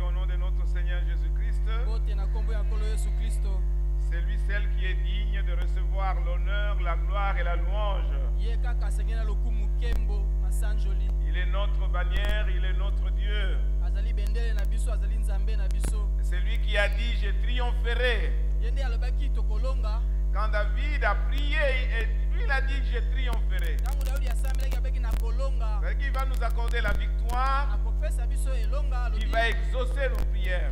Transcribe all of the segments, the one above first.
au nom de notre Seigneur Jésus-Christ. C'est lui, celle qui est digne de recevoir l'honneur, la gloire et la louange. Il est notre bannière, il est notre Dieu. C'est lui qui a dit, je triompherai. Quand David a prié, lui il a dit, je triompherai. C'est qu'il va nous accorder la victoire. Il va exaucer nos prières.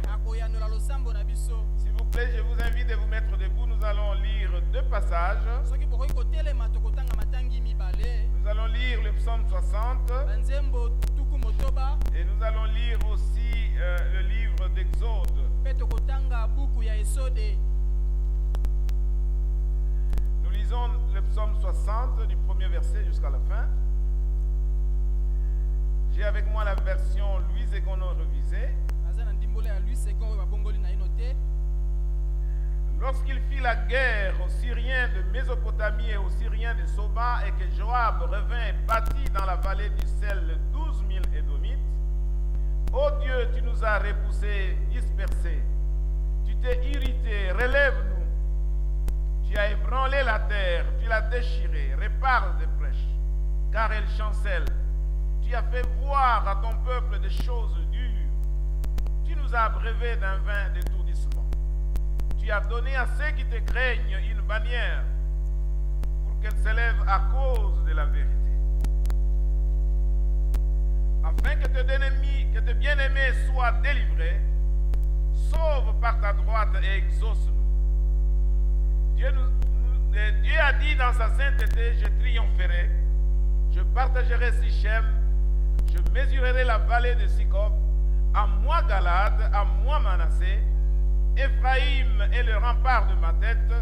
S'il vous plaît, je vous invite à vous mettre debout. Nous allons lire deux passages. Nous allons lire le psaume 60. Et nous allons lire aussi le livre d'Exode. Nous lisons le psaume 60 du premier verset jusqu'à la fin. J'ai avec moi la version Louis Egono révisée. Lorsqu'il fit la guerre aux Syriens de Mésopotamie et aux Syriens de Soba, et que Joab revint et bâtit dans la vallée du sel 12 000 Édomites, ô Dieu, tu nous as repoussés, dispersés. Tu t'es irrité, relève-nous. Tu as ébranlé la terre, tu l'as déchirée, répare des brèches, car elle chancelle. Tu as fait voir à ton peuple des choses dures. Tu nous as abreuvés d'un vin d'étourdissement. Tu as donné à ceux qui te craignent une bannière pour qu'elle s'élève à cause de la vérité. Afin que tes bien-aimés soient délivrés, sauve par ta droite et exauce-nous. Dieu a dit dans sa sainteté, je triompherai, je partagerai Sichem, je mesurerai la vallée de Sikop, à moi Galade, à moi Manassé, Ephraïm est le rempart de ma tête,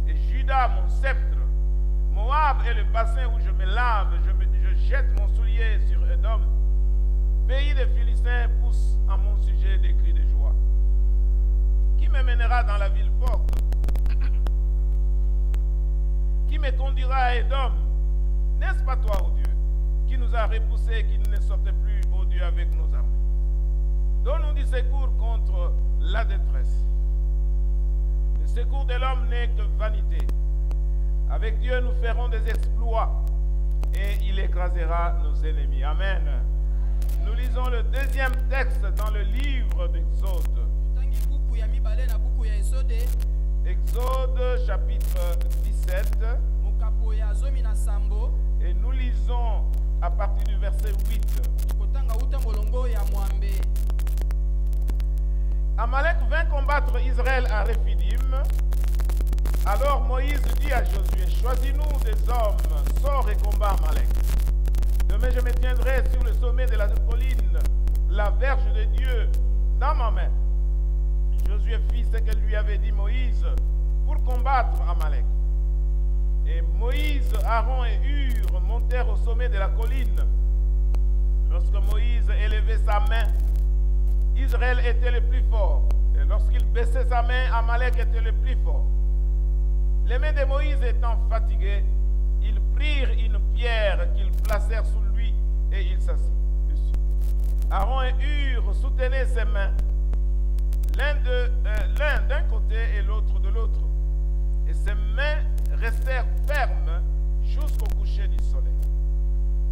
et Juda mon sceptre. Moab est le bassin où je me lave, je jette mon soulier sur Edom. Pays des Philistins pousse à mon sujet des cris de joie. Qui me mènera dans la ville forte? Qui me conduira à Edom? N'est-ce pas toi, ô Dieu, qui nous a repoussés et qui ne sortait plus, ô Dieu, avec nos armées? Donne-nous du secours contre la détresse. Le secours de l'homme n'est que vanité. Avec Dieu, nous ferons des exploits et il écrasera nos ennemis. Amen. Nous lisons le deuxième texte dans le livre d'Exode. Exode chapitre 17. Et nous lisons à partir du verset 8. Amalek vint combattre Israël à Rephidim. Alors Moïse dit à Josué, choisis-nous des hommes, sors et combat Amalek. Demain je me tiendrai sur le sommet de la colline, la verge de Dieu dans ma main. Josué fit ce que lui avait dit Moïse pour combattre Amalek. Et Moïse, Aaron et Hur montèrent au sommet de la colline. Lorsque Moïse élevait sa main, Israël était le plus fort. Et lorsqu'il baissait sa main, Amalek était le plus fort. Les mains de Moïse étant fatiguées, ils prirent une pierre qu'ils placèrent sous lui et il s'assit dessus. Aaron et Hur soutenaient ses mains, l'un d'un côté et l'autre de l'autre. Et ses mains restèrent fermes jusqu'au coucher du soleil.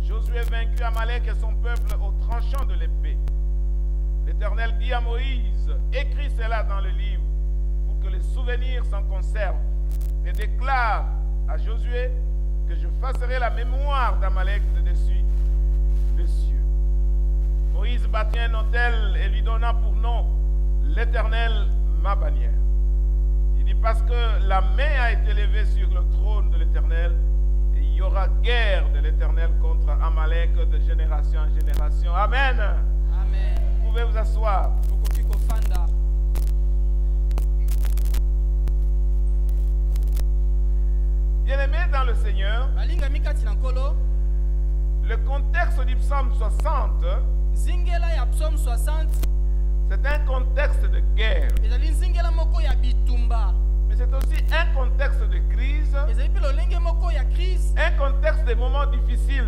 Josué vaincut Amalek et son peuple au tranchant de l'épée. L'Éternel dit à Moïse, écris cela dans le livre pour que les souvenirs s'en conservent et déclare à Josué que je effacerai la mémoire d'Amalek de dessus les cieux. Moïse bâtit un autel et lui donna pour nom l'Éternel ma bannière. Il dit parce que la main a été levée sur le trône de l'Éternel et il y aura guerre de l'Éternel contre Amalek de génération en génération. Amen. Amen. Vous pouvez vous asseoir. Bien-aimés dans le Seigneur, le contexte du psaume 60, c'est un contexte de guerre. Mais c'est aussi un contexte de crise, un contexte de moments difficiles.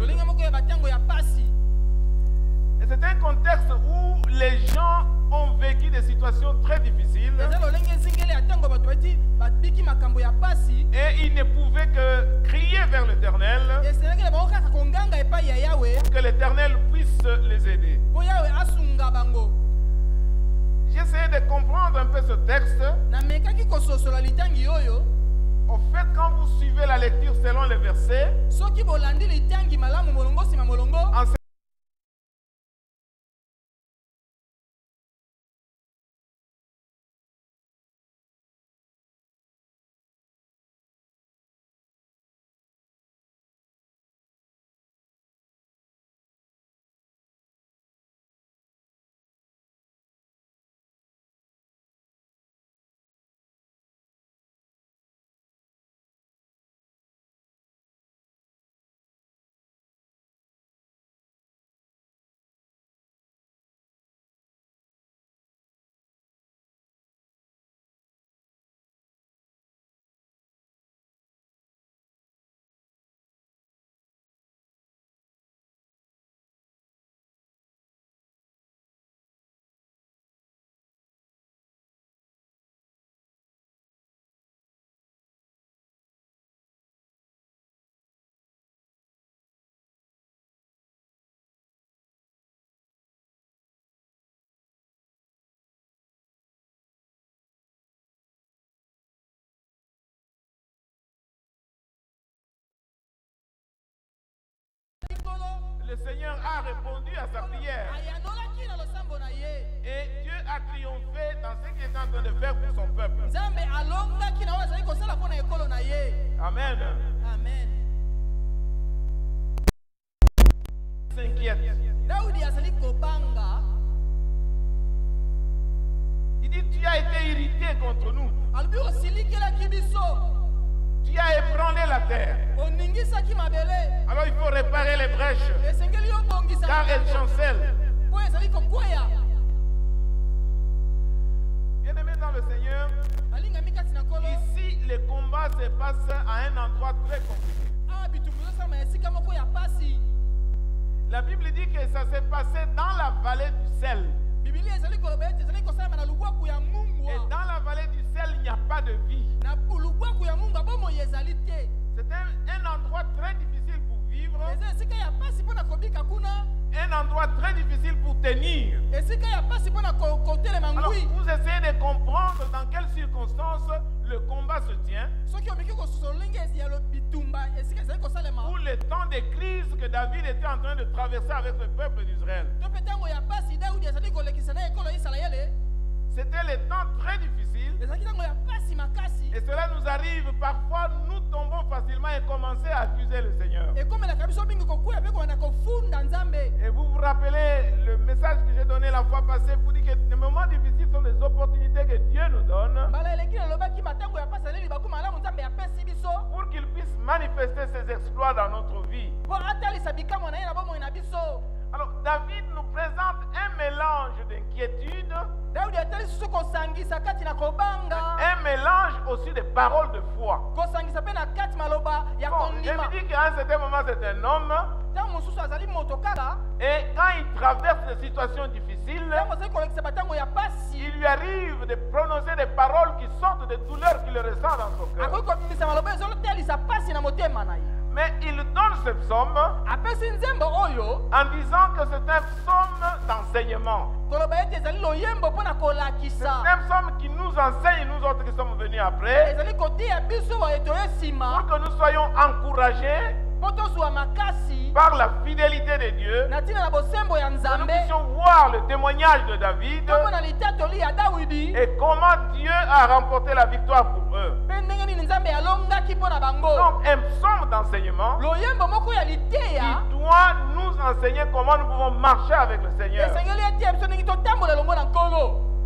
Et c'est un contexte où les gens ont vécu des situations très difficiles et ils ne pouvaient que crier vers l'Éternel pour que l'Éternel puisse les aider. J'essayais de comprendre un peu ce texte. En fait, quand vous suivez la lecture selon les versets, le Seigneur a répondu à sa prière. Et Dieu a triomphé dans ce qu'il est en train de faire pour son peuple. Amen. Amen. Il s'inquiète. Il dit, tu as été irrité contre nous. Tu as ébranlé la terre. Alors il faut réparer les brèches, car elles chancellent. Bien-aimés dans le Seigneur, ici les combats se passent à un endroit très compliqué. La Bible dit que ça s'est passé dans la vallée du sel. Et dans la vallée du sel, il n'y a pas de vie. C'est un endroit très difficile pour vivre. Un endroit très difficile pour tenir. Alors, vous essayez de comprendre dans quelles circonstances le combat se tient. Ou le temps de crise que David était en train de traverser avec le peuple d'Israël. C'était le temps très difficile. Et cela nous arrive parfois, nous tombons facilement et commençons à accuser le Seigneur. Et vous vous rappelez le message que j'ai donné la fois passée pour dire que les moments difficiles sont des opportunités que Dieu nous donne pour qu'il puisse manifester ses exploits dans notre vie. Alors David nous présente un mélange d'inquiétude, un mélange aussi de paroles de foi. Bon, je me dis qu'à un certain moment c'est un homme, et quand il traverse des situations difficiles, il lui arrive de prononcer des paroles qui sortent des douleurs qu'il ressent dans son cœur. Mais il donne ce psaume en disant que c'est un psaume d'enseignement. C'est un psaume qui nous enseigne, nous autres qui sommes venus après, pour que nous soyons encouragés par la fidélité de Dieu, que nous puissions voir le témoignage de David et comment Dieu a remporté la victoire pour eux. Donc un psaume d'enseignement qui doit nous enseigner comment nous pouvons marcher avec le Seigneur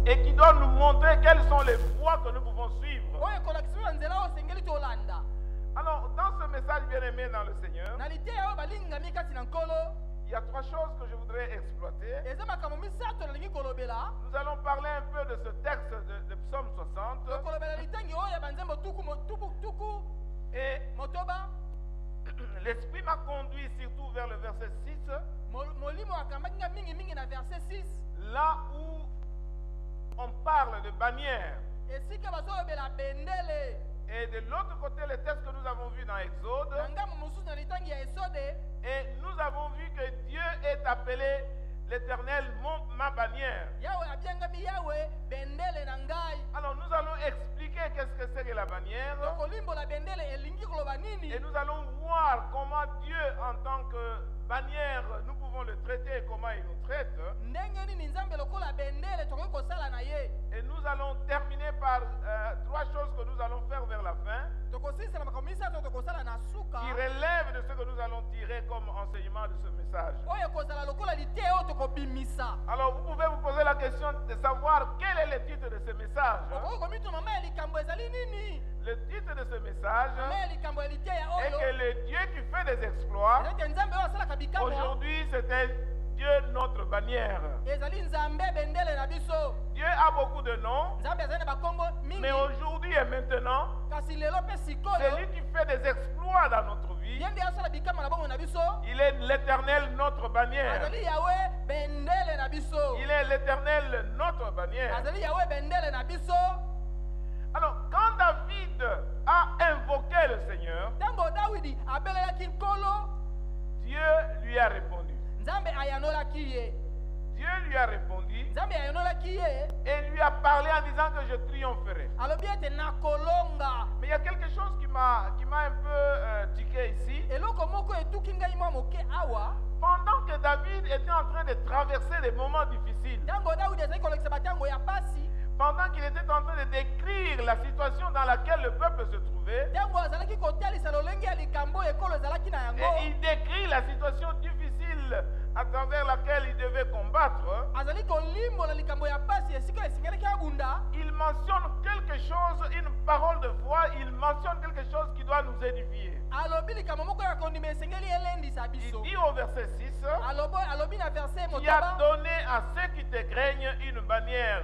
et qui doit nous montrer quelles sont les voies que nous pouvons suivre. Alors, dans ce message bien-aimé dans le Seigneur, il y a trois choses que je voudrais exploiter. Nous allons parler un peu de ce texte de Psaume 60. Et l'Esprit m'a conduit surtout vers le verset 6. Là où on parle de bannière. esika bazolobela bendele. Et de l'autre côté, le texte que nous avons vu dans Exode, Na ngambo mosusu na litangi ya Esode, et nous avons vu que Dieu est appelé l'Éternel, ma bannière. Yahweh abiangami Yahweh bendele na ngai. Alors nous allons expliquer qu'est-ce que c'est que la bannière. Tokolimbola bendele elingi koloba nini? Et nous allons voir comment Dieu, en tant que bannière, nous pouvons le traiter et comment il nous traite. Ndenge nini nzambe lokola bendele tokoki kosala na ye. Et nous allons terminer par trois choses que nous allons faire vers la fin, Tokosisa na makomi misato tokosala na suka. qui relèvent de ce que nous allons tirer comme enseignement de ce message. Oyo kozala lokola lite oyo tokobimisa. Alors vous pouvez vous poser la question de savoir quel est le titre de ce message. Okoki komituna mama ya likambo ezali nini? Le titre de ce message Mama ya likambo ya lite ya est oyo. que le Dieu qui fait des exploits, Ezali nzambe oyo asalaka bikambo. aujourd'hui c'était Dieu notre bannière. Ezali nzambe bendele na biso. Dieu a beaucoup de noms, Nzambe azali na bakombo mingi. mais aujourd'hui et maintenant, Kasi lelo pe c'est sikoyo. lui qui fait des exploits dans notre vie. Ye nde asala bikambo na bongo na biso. Il est l'Éternel notre bannière. Azali Yahweh bendele na biso. Il est l'Éternel notre bannière. Azali Yahweh bendele na biso. Alors, quand David a invoqué le Seigneur, Tango Dawidi abelelaki nkolo, Dieu lui a répondu. nzambe ayanolaki ye. Dieu lui a répondu Nzambe ayanolaki ye. et lui a parlé en disant que je triompherai. Alobi ete nakolonga. Mais il y a quelque chose qui m'a un peu tiqué ici. Eloko moko etuki ngai mwa moke awa. Pendant que David était en train de traverser des moments difficiles, Tango Dawidi azali kolekisa batango ya pasi. pendant qu'il était en train de décrire la situation dans laquelle le peuple se trouvait, Tango azalaki kotalisa lolenge ya likambo ekolo ezalaki na yango. et il décrit la situation difficile à travers laquelle il devait combattre, Azali kolimbola likambo ya pasi esika esingelaki abunda. il mentionne quelque chose, une parole de foi, il mentionne quelque chose qui doit nous édifier. Alobi likambo moko ya kondima esengeli elendisa Il biso. dit au verset 6, Alobi na verset qui a motoba. donné à ceux qui te craignent une bannière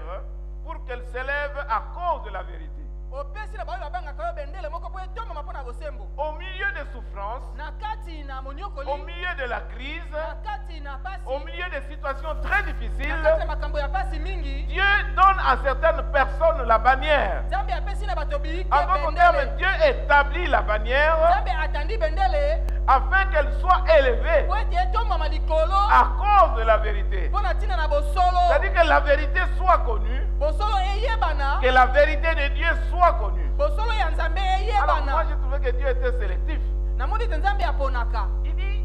pour qu'elle s'élève à cause de la vérité. Opesi na bayo babangaka yo bendele moko po etongama mpo na bosembo. Au milieu des souffrances, Na kati na au moniokoli. milieu de la crise, Na kati na pasi. au milieu des situations très Na difficiles, kati ya makambo ya pasi mingi. Dieu donne à certaines personnes la bannière. Nzambe apesi na bato biyike En d'autres termes, bendele. Dieu établit la bannière Nzambe atandi bendele. afin qu'elle soit élevée Po ete etongama likolo. à cause de la vérité. Mpo na ntina na bosolo. C'est-à-dire que la vérité soit connue, Bosolo eyebana. que la vérité de Dieu soit connue. Bosolo ya nzambe Alors moi eyebana. j'ai trouvé que Dieu était sélectif. Namoni te nzambe aponaka. Il dit,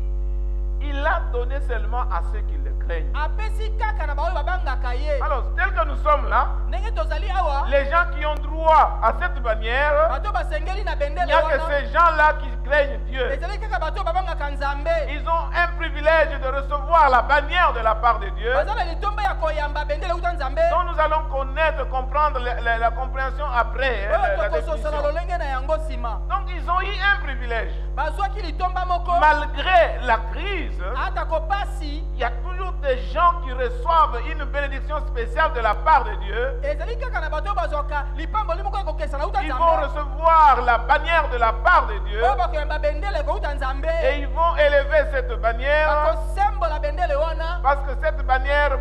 il a donné seulement à ceux qui le craignent. Apesi kaka na baoyo babangaka ye. Alors tel que nous sommes là, Ndenge tozali awa. les gens qui ont droit à cette bannière, Bato basengeli na il bendele n'y a que wana. ces gens-là qui craignent Dieu. Ezali kaka bato babangaka nzambe. Ils ont un privilège de recevoir la bannière de la part de Dieu, Baza na litomba ya koyamba bendele uta nzambe. dont nous allons connaître, comprendre la compréhension après, Oyo la tokososana définition. lolenge na yango nsima. Donc ils ont eu un privilège. Bazwaki litomba moko. Malgré la crise, Ata kopasi. il y a toujours des gens qui reçoivent une bénédiction spéciale de la part de Dieu. Ezali kaka na bato bazwaka lipamboli moko ekokesa na uta Ils vont nzambe. recevoir la bannière de la part de Dieu Oyo bakoyamba bendele kouta nzambe. et ils vont élever cette bannière Bakosembola bendele wana. parce que cette bannière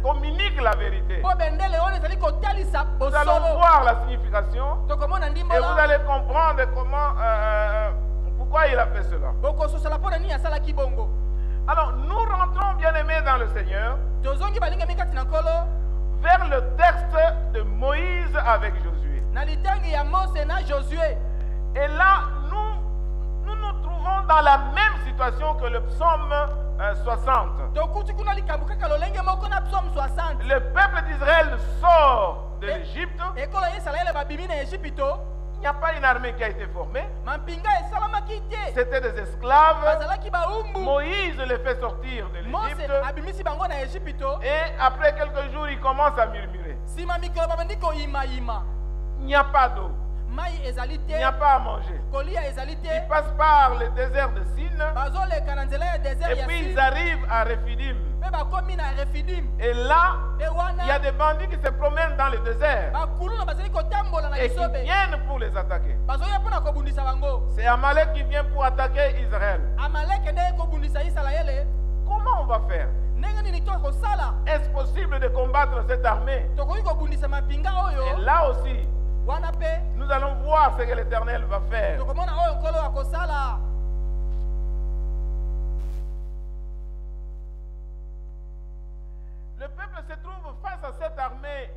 communique la vérité. Po bendele wana ezali kotalisa Nous allons bosolo. voir la signification Tokomona et vous ndimbola. allez comprendre comment, pourquoi il a fait cela. Bokososala pona nini asalaki bongo. Alors nous rentrons bien aimés dans le Seigneur Tozongi balinga mikati na nkolo. vers le texte de Moïse avec Josué. Na litangi ya Mose na Josué. Et là, nous nous trouvons dans la même situation que le psaume 60. Tokuti kuna likambo kaka lolenge moko na psaume 60. Le peuple d'Israël sort de l'Égypte. Ekolo ya Israele babimi na Ejipito. Il n'y a pas une armée qui a été formée. Mampinga esalamaki te. C'était des esclaves. Bazalaki baumbu. Moïse les fait sortir de Mose l'Égypte. abimisi bango na Ejipito. Et après quelques jours, ils commencent à murmurer. Sima mikolo babandi koyima. Il n'y a pas d'eau. Mai ezali Il te. n'y a pas à manger. Kolia ezali te. Ils passent par le désert de Sin. Bazoleka na nzela ya desert Et ya puis ils Sin. arrivent à Rephidim. Pe bakomi na Refidim. Et là, Pe il y a wana des bandits qui se promènent dans le désert bakulu na bazali kotambola na et qui lisobe. viennent pour les attaquer. Bazoya mpona kobundisa bango. C'est Amalek qui vient pour attaquer Israël. Amalek nde kobundisa Israele. Comment on va faire? ndenge nini tokosala Est-ce possible de combattre cette armée? tokoki kobundisa mapinga Et oyo là aussi, wana mpe nous allons voir ce que l'Éternel va faire. tokomona oyo nkolo akosala. Le peuple se trouve face à cette armée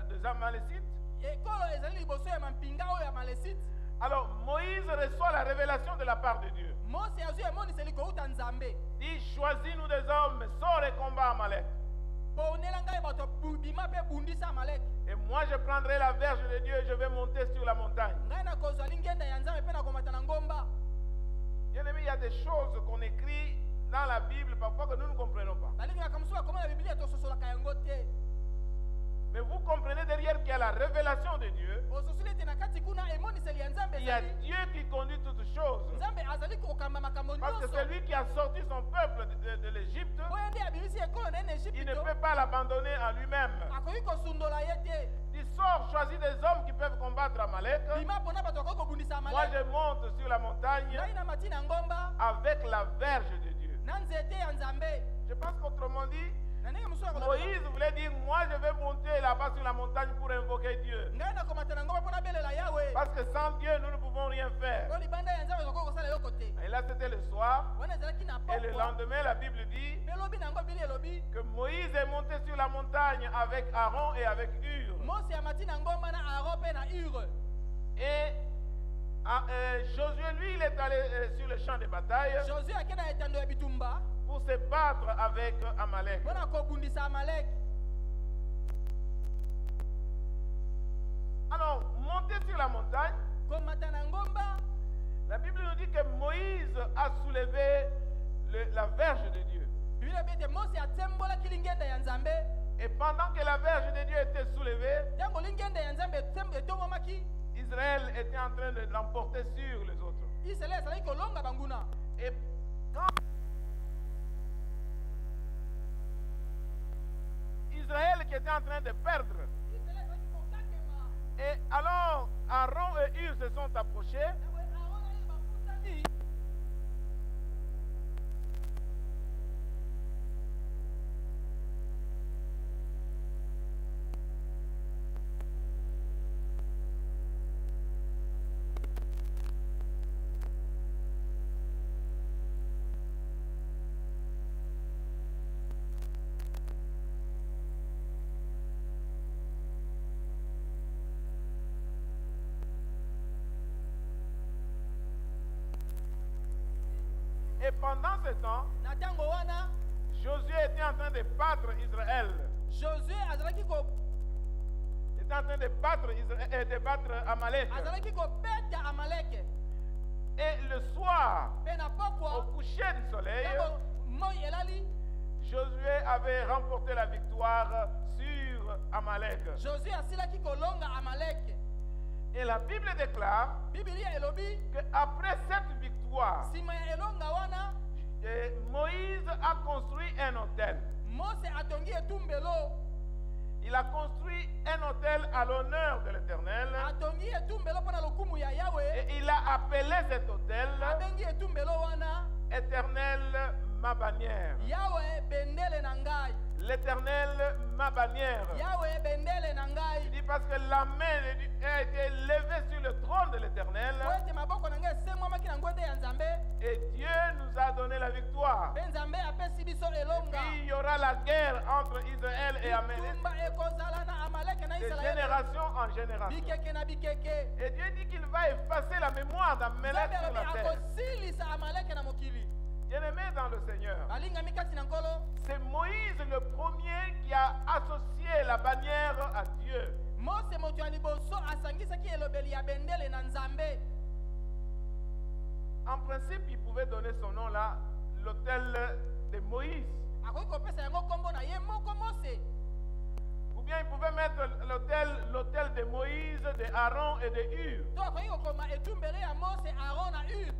des Amalécites. ekolo ezali liboso ya mampinga oyo ya malesite. Alors Moïse reçoit la révélation de la part de Dieu. mose azwi emoniseli kouta nzambe. Il choisit nous des hommes, sort et combat Amalek. ponela ngai bato bima mpe bundisa amaleki. Et moi je prendrai la verge de Dieu et je vais monter sur la montagne. ngai nakozwa lingenda ya nzambe mpe nakomata na ngomba. Bien aimé, il y a des choses qu'on écrit dans la Bible parfois que nous ne comprenons pas. balingaka mosusu bakomona biblia tososolaka yango te. Mais vous comprenez derrière qu'il y a la révélation de Dieu. ososoli ete na kati kuna emoniseli ya nzambe Il y a ezali. Dieu qui conduit toutes choses. nzambe azali kokamba makambo Parce que nyonso. c'est lui qui a sorti son peuple de l'Égypte. oyo nde abimisi ekolo na ye na Il ne Ejipito. peut pas l'abandonner à lui-même. akoki kosundola ye te. Il sort, choisit des hommes qui peuvent combattre Amalek. bima mpona bato bakoki kobundisa Moi amaleki. je monte sur la montagne ngai na mati na ngomba avec la verge de Dieu. na nzete ya nzambe. Je pense qu'autrement dit, na ndenge mosusu ya koloba. Moïse voulait dire, moi je vais monter là-bas sur la montagne pour invoquer Dieu. ngai nakomata na ngomba mpona belela yawe. Parce que sans Dieu, nous ne pouvons rien faire. po libanda ya nzambe tokoki kosala eloko te. Et là, c'était le soir. wana ezalaki na Et le pokwa. lendemain, la Bible dit mpe lobi na yango bili elobi. que Moïse est monté sur la montagne avec Aaron et avec Hur. mose amati na ngomba na aron mpe na ure. Et Josué, lui, il est allé sur le champ de bataille josue ake na etando ya bitumba pour se battre avec Amalek. mpona kobundisa amaleki. Alors, monter sur la montagne, komata na ngomba. la Bible nous dit que Moïse a soulevé la verge de Dieu. biblia elobi ete mose atsembolaki lingenda ya nzambe. Et pendant que la verge de Dieu était soulevée, ntango lingenda ya nzambe etongwamaki. Israël était en train de l'emporter sur les autres. isalaele azalaki kolonga banguna. Et quand Israël qui était en train de perdre, isalaele azalaki kokakema. et alors Aaron et Hur se sont approchés, ntango aron aye bafutami. et pendant ce temps, na ntango wana Josué était en train de battre Israël. josue azalaki Il était en train de battre Israël, de battre Amalek. azalaki kobeta amaleke. Et le soir, mpe na au pokwa coucher du soleil, ntango moi elali Josué avait remporté la victoire sur Amalek. josue asilaki kolonga amaleke. Et la Bible déclare bibilia elobi qu'après cette victoire, nsima ya elonga wana Moïse a construit un autel. mose atongi etumbelo. Il a construit un autel à l'honneur de l'Éternel. atongi etumbelo mpo na lokumu ya yawe. Et il a appelé cet autel abengi etumbelo wana Éternel ma bannière. yawe bendele na ngai. L'Éternel ma bannière. yawe bendele na Il ngai. dit parce que la main de Dieu a été levée sur le trône de l'Éternel po ete maboko na ngai esengwamaki na ngwende ya nzambe. et Dieu nous a donné la victoire. mpe nzambe apesi biso Et elonga. puis il y aura la guerre entre Israël et Amalek bitumba ekozala na amaleke na de isalaele. génération en génération. bikeke na bikeke. Et Dieu dit qu'il va effacer la mémoire d'Amalek nzambe sur la alobi terre. akosilisa amaleke na mokili. Bien-aimé dans le Seigneur, balingami kati na nkolo. c'est Moïse le premier qui a associé la bannière à Dieu. mose moto ya liboso asangisaki elobeli ya bendele na nzambe. En principe, il pouvait donner son nom là, l'autel de Moïse. akoki kopesa yango nkombo na ye moko mose. Ou bien il pouvait mettre l'autel de Moïse, de Aaron et de Hur. to akoki kokoma etumbelo ya mose aron na ur.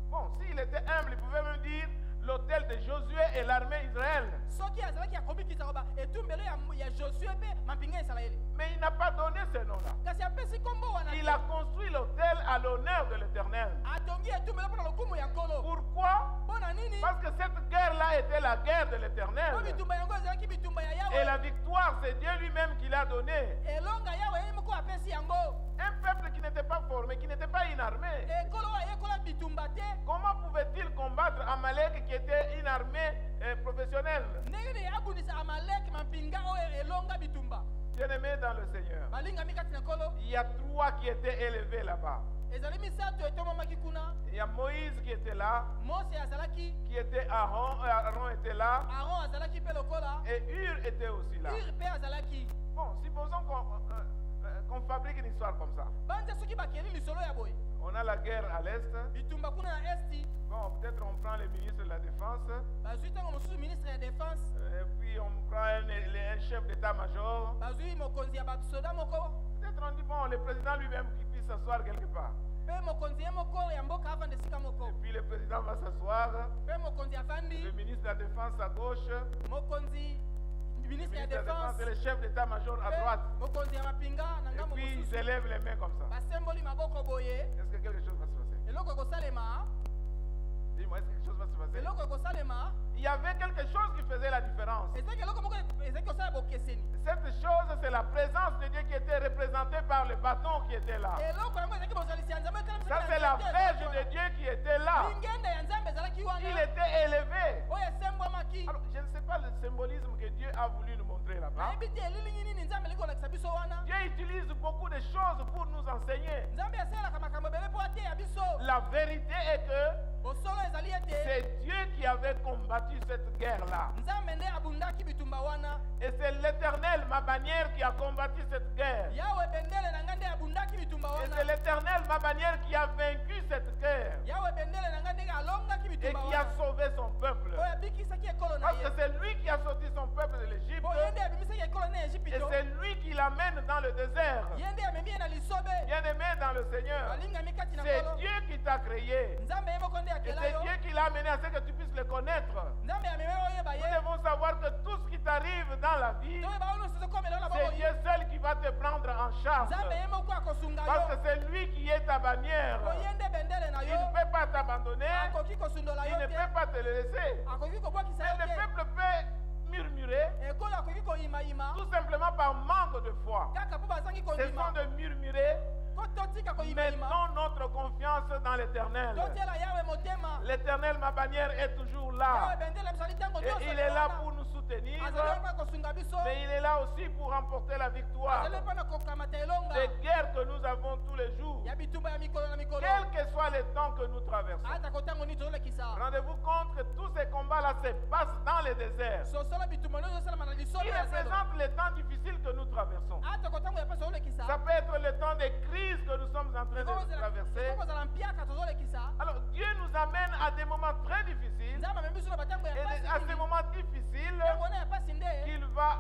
Bon, s'il était humble, il pouvait même dire l'autel de Josué et l'armée Israël. soki azalaki akomikisa koba etumbelo ya josue mpe mampinga ya isalaele. Mais il n'a pas donné ce nom-là. kasi apesi nkombo wana Il te. a construit l'autel à l'honneur de l'Éternel. atongi etumbelo mpo na lokumu ya nkolo. Pourquoi? mpo na nini? Parce que cette guerre-là été la guerre de po l'Éternel. bitumba yango ezalaki bitumba ya Et yawe la victoire, c'est Dieu lui-même qui l'a donnée. elonga yawe ye moko apesi yango Un peuple qui n'était pas formé, qui n'était pas inarmé. ekolo oyo ayekola bitumba te Comment pouvait-il combattre Amalek qui était une armée professionnelle? ndenge nini abundisa amaleki mampinga oyo elonga bitumba Bien-aimés dans le Seigneur, balingami kati na nkolo il y a 3 qui étaient élevés là-bas. ezali misato etomamaki kuna Il y a Moïse qui était là, mose azalaki qui était Aaron, Aaron était là, aron azalaki mpe lokola et Hur était aussi là. ur mpe azalaki Bon, supposons qu'on fabrique une histoire comme ça. banza soki bakeli lisolo ya boye On a la guerre à l'Est. bitumba kuna na esti Bon, peut-être on prend le ministre de la Défense, bazwi ntango mosusu ministre ya défense et puis on prend un chef d'état-major. bazwi mokonzi ya basoda moko Peut-être on dit, bon, le président lui-même qui puisse s'asseoir quelque part. mpe mokonzi ye moko ya mboka avanda esika moko Et puis le président va s'asseoir, mpe mokonzi avandi le ministre de la Défense à gauche, mokonzi le ministre ya ministre de la Défense défense et le chef d'état-major à mpe droite. mokonzi ya mapinga na Et ngambo puis ils mosusu élèvent les mains comme ça. basemboli maboko boye Est-ce que quelque chose va se passer? eloko ekosalema Dis-moi, est-ce que quelque chose va se passer? eloko ekosalema Il y avait quelque chose qui faisait la différence. ezalaki eloko moko ezalaki kosala bokeseni Cette chose, c'est la présence de Dieu qui était représentée par le bâton qui était là. eloko yango ezalaki bozalisi ya nzambe Ça, c'est la verge de Dieu qui était là. lingenda ya nzambe ezalaki Il wana était élevé. oyo esembwamaki Alors, je ne sais pas le symbolisme que Dieu a voulu nous montrer là-bas. nayebi te elilingi nini nzambe elingi kolakisa biso wana Dieu utilise beaucoup de choses pour nous enseigner. nzambe asalelaka makambo ebele mpo ateya biso La vérité est que bosolo ezali ete c'est Dieu qui avait combattu cette guerre-là. nzambe nde abundaki bitumba wana Et c'est l'Éternel, ma bannière, qui a combattu cette guerre. yawe bendele na ngai nde abundaki bitumba Et c'est wana l'Éternel, ma bannière, qui a vaincu cette guerre. yawe bendele na ngai ndenge alongaki Et bitumba qui a wana sauvé son peuple. oyo abikisaki ekolo na Parce ye que c'est lui qui a sorti son peuple de l'Égypte. po ye nde abimisaki ekolo na Et ejipito c'est lui qui l'amène dans le désert. ye nde amemi ye na lisobe Bien-aimé dans le Seigneur, balingami kati na c'est nkolo Dieu qui t'a créé. nzambe ye moko nde Et akela c'est yo Dieu qui l'a amené à ce que tu puisses le connaître. nzambe amemi oyeba Nous ye devons savoir que tout ce qui t'arrive dans la vie, toyeba oyo nyonso ezokomela na c'est boboyi Dieu seul qui va te prendre en charge. nzambe ye moko akosunga Parce que yo c'est lui qui est ta bannière. po ye nde bendele na Il yo ne peut pas t'abandonner. akoki kosundola Il yo ne te peut pas te le laisser. akoki kobwakisa Mais yo le te peuple peut murmurer ekolo akoki koyimayima tout simplement par manque de foi. kaka mpo bazangi Cessons kondima de murmurer. ko totika koyimayima Mettons notre confiance dans l'Éternel. totiela yawe motema L'Éternel, ma bannière, est toujours yawe là. bendele misali ntango Et nyonso il est là pour nous soutenir. azali mpona kosunga biso Mais il est là aussi pour remporter la victoire. azali mpona kokamata elonga Des guerres que nous avons tous les jours. ya bitumba ya mikolo na mikolo Quel que soit le temps que nous traversons. ata kotango nini tozolekisa Rendez-vous compte que tous ces combats-là se passent dans les déserts. sosala bitumba nyonso esalama na Qui lisolo ya zelo représente les temps difficiles que nous traversons. ata kotango ya mpasi tozolekisa Ça peut être le temps des crises que nous sommes en train de traverser. kozala mpiaka tozolekisa Alors Dieu nous amène à des moments très difficiles. nzambe amemi biso na batango ya Et pasi à ces moments difficiles ntango wana ya pasi nde qu'il va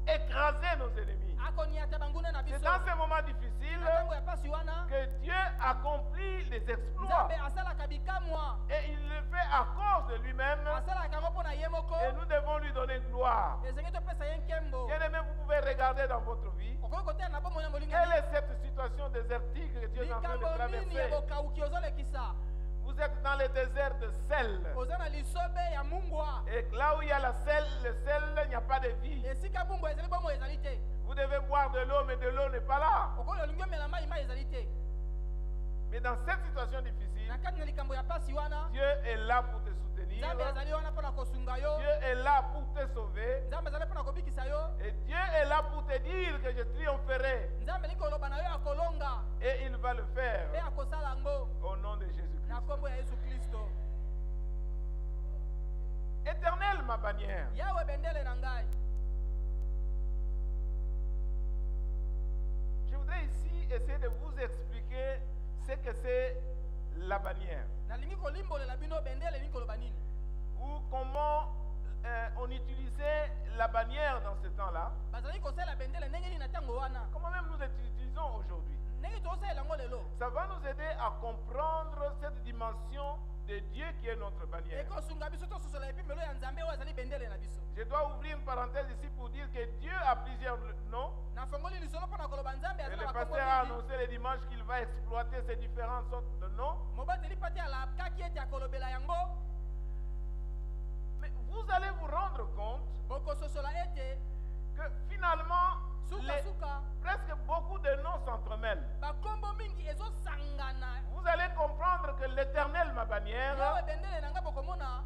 écraser nos ennemis. akoniata banguna na C'est biso dans ces moments difficiles na ntango ya pasi wana que Dieu accomplit les exploits. nzambe asalaka bikamwa Et il le fait à cause de lui-même. asalaka yango mpo na ye moko Et nous devons lui donner gloire. ezengi topesa ye nkembo Bien-aimé, vous pouvez regarder dans votre vie. okoki kotala na bomoi na Quelle molingani est cette situation désertique que Dieu est en train de likambo nini ya traverser? bokauki ozolekisa Vous êtes dans le désert de sel. oza na lisobe ya mungwa Et là où il y a le sel, il n'y a pas de vie. esika mungwa ezali bomoi ezali te Vous devez boire de l'eau, mais de l'eau n'est pas là. okoki olingi omela mai mai ezali te Mais dans cette situation difficile, na kati na likambo ya pasi wana Dieu est là pour te soutenir. nzambe azali wana mpo na kosunga yo Dieu est là pour te sauver. nzambe azali mpo na kobikisa yo Et Dieu est là pour te dire que je triompherai. nzambe elingi koloba na yo akolonga Et il va le mpe faire akosala yango au nom de na Jésus-Christ. nkombo ya yesu kristo Éternel, ma bannière. yawe bendele na ngai Je voudrais ici essayer de vous expliquer ce que c'est la bannière. nalingi kolimbolela bino bendele elingi koloba nini Ou comment on utilisait la bannière dans ce temps-là. bazalaki kosalela bendele ndenge nini na ntango wana Comment même nous l'utilisons aujourd'hui. ndenge tozosalela yango lelo Ça va nous aider à comprendre cette dimension de Dieu qui est notre bannière. ekosunga biso tososola epimelo ya nzambe oyo azali bendele na biso Je dois ouvrir une parenthèse ici pour dire que Dieu a plusieurs noms. nafongoli lisolo mpo na koloba nzambe Et azali le na makombo pasteur a mingi annoncé le dimanche qu'il va exploiter ces différentes sortes de noms. mobateli mpe te alakaki ete akolobela yango Mais vous allez vous rendre compte bokososola ete que finalement, suka presque beaucoup de noms s'entremêlent. bakombo mingi ezosangana. Vous allez comprendre que l'éternel, ma bannière, Yawe bendele nanga bokomona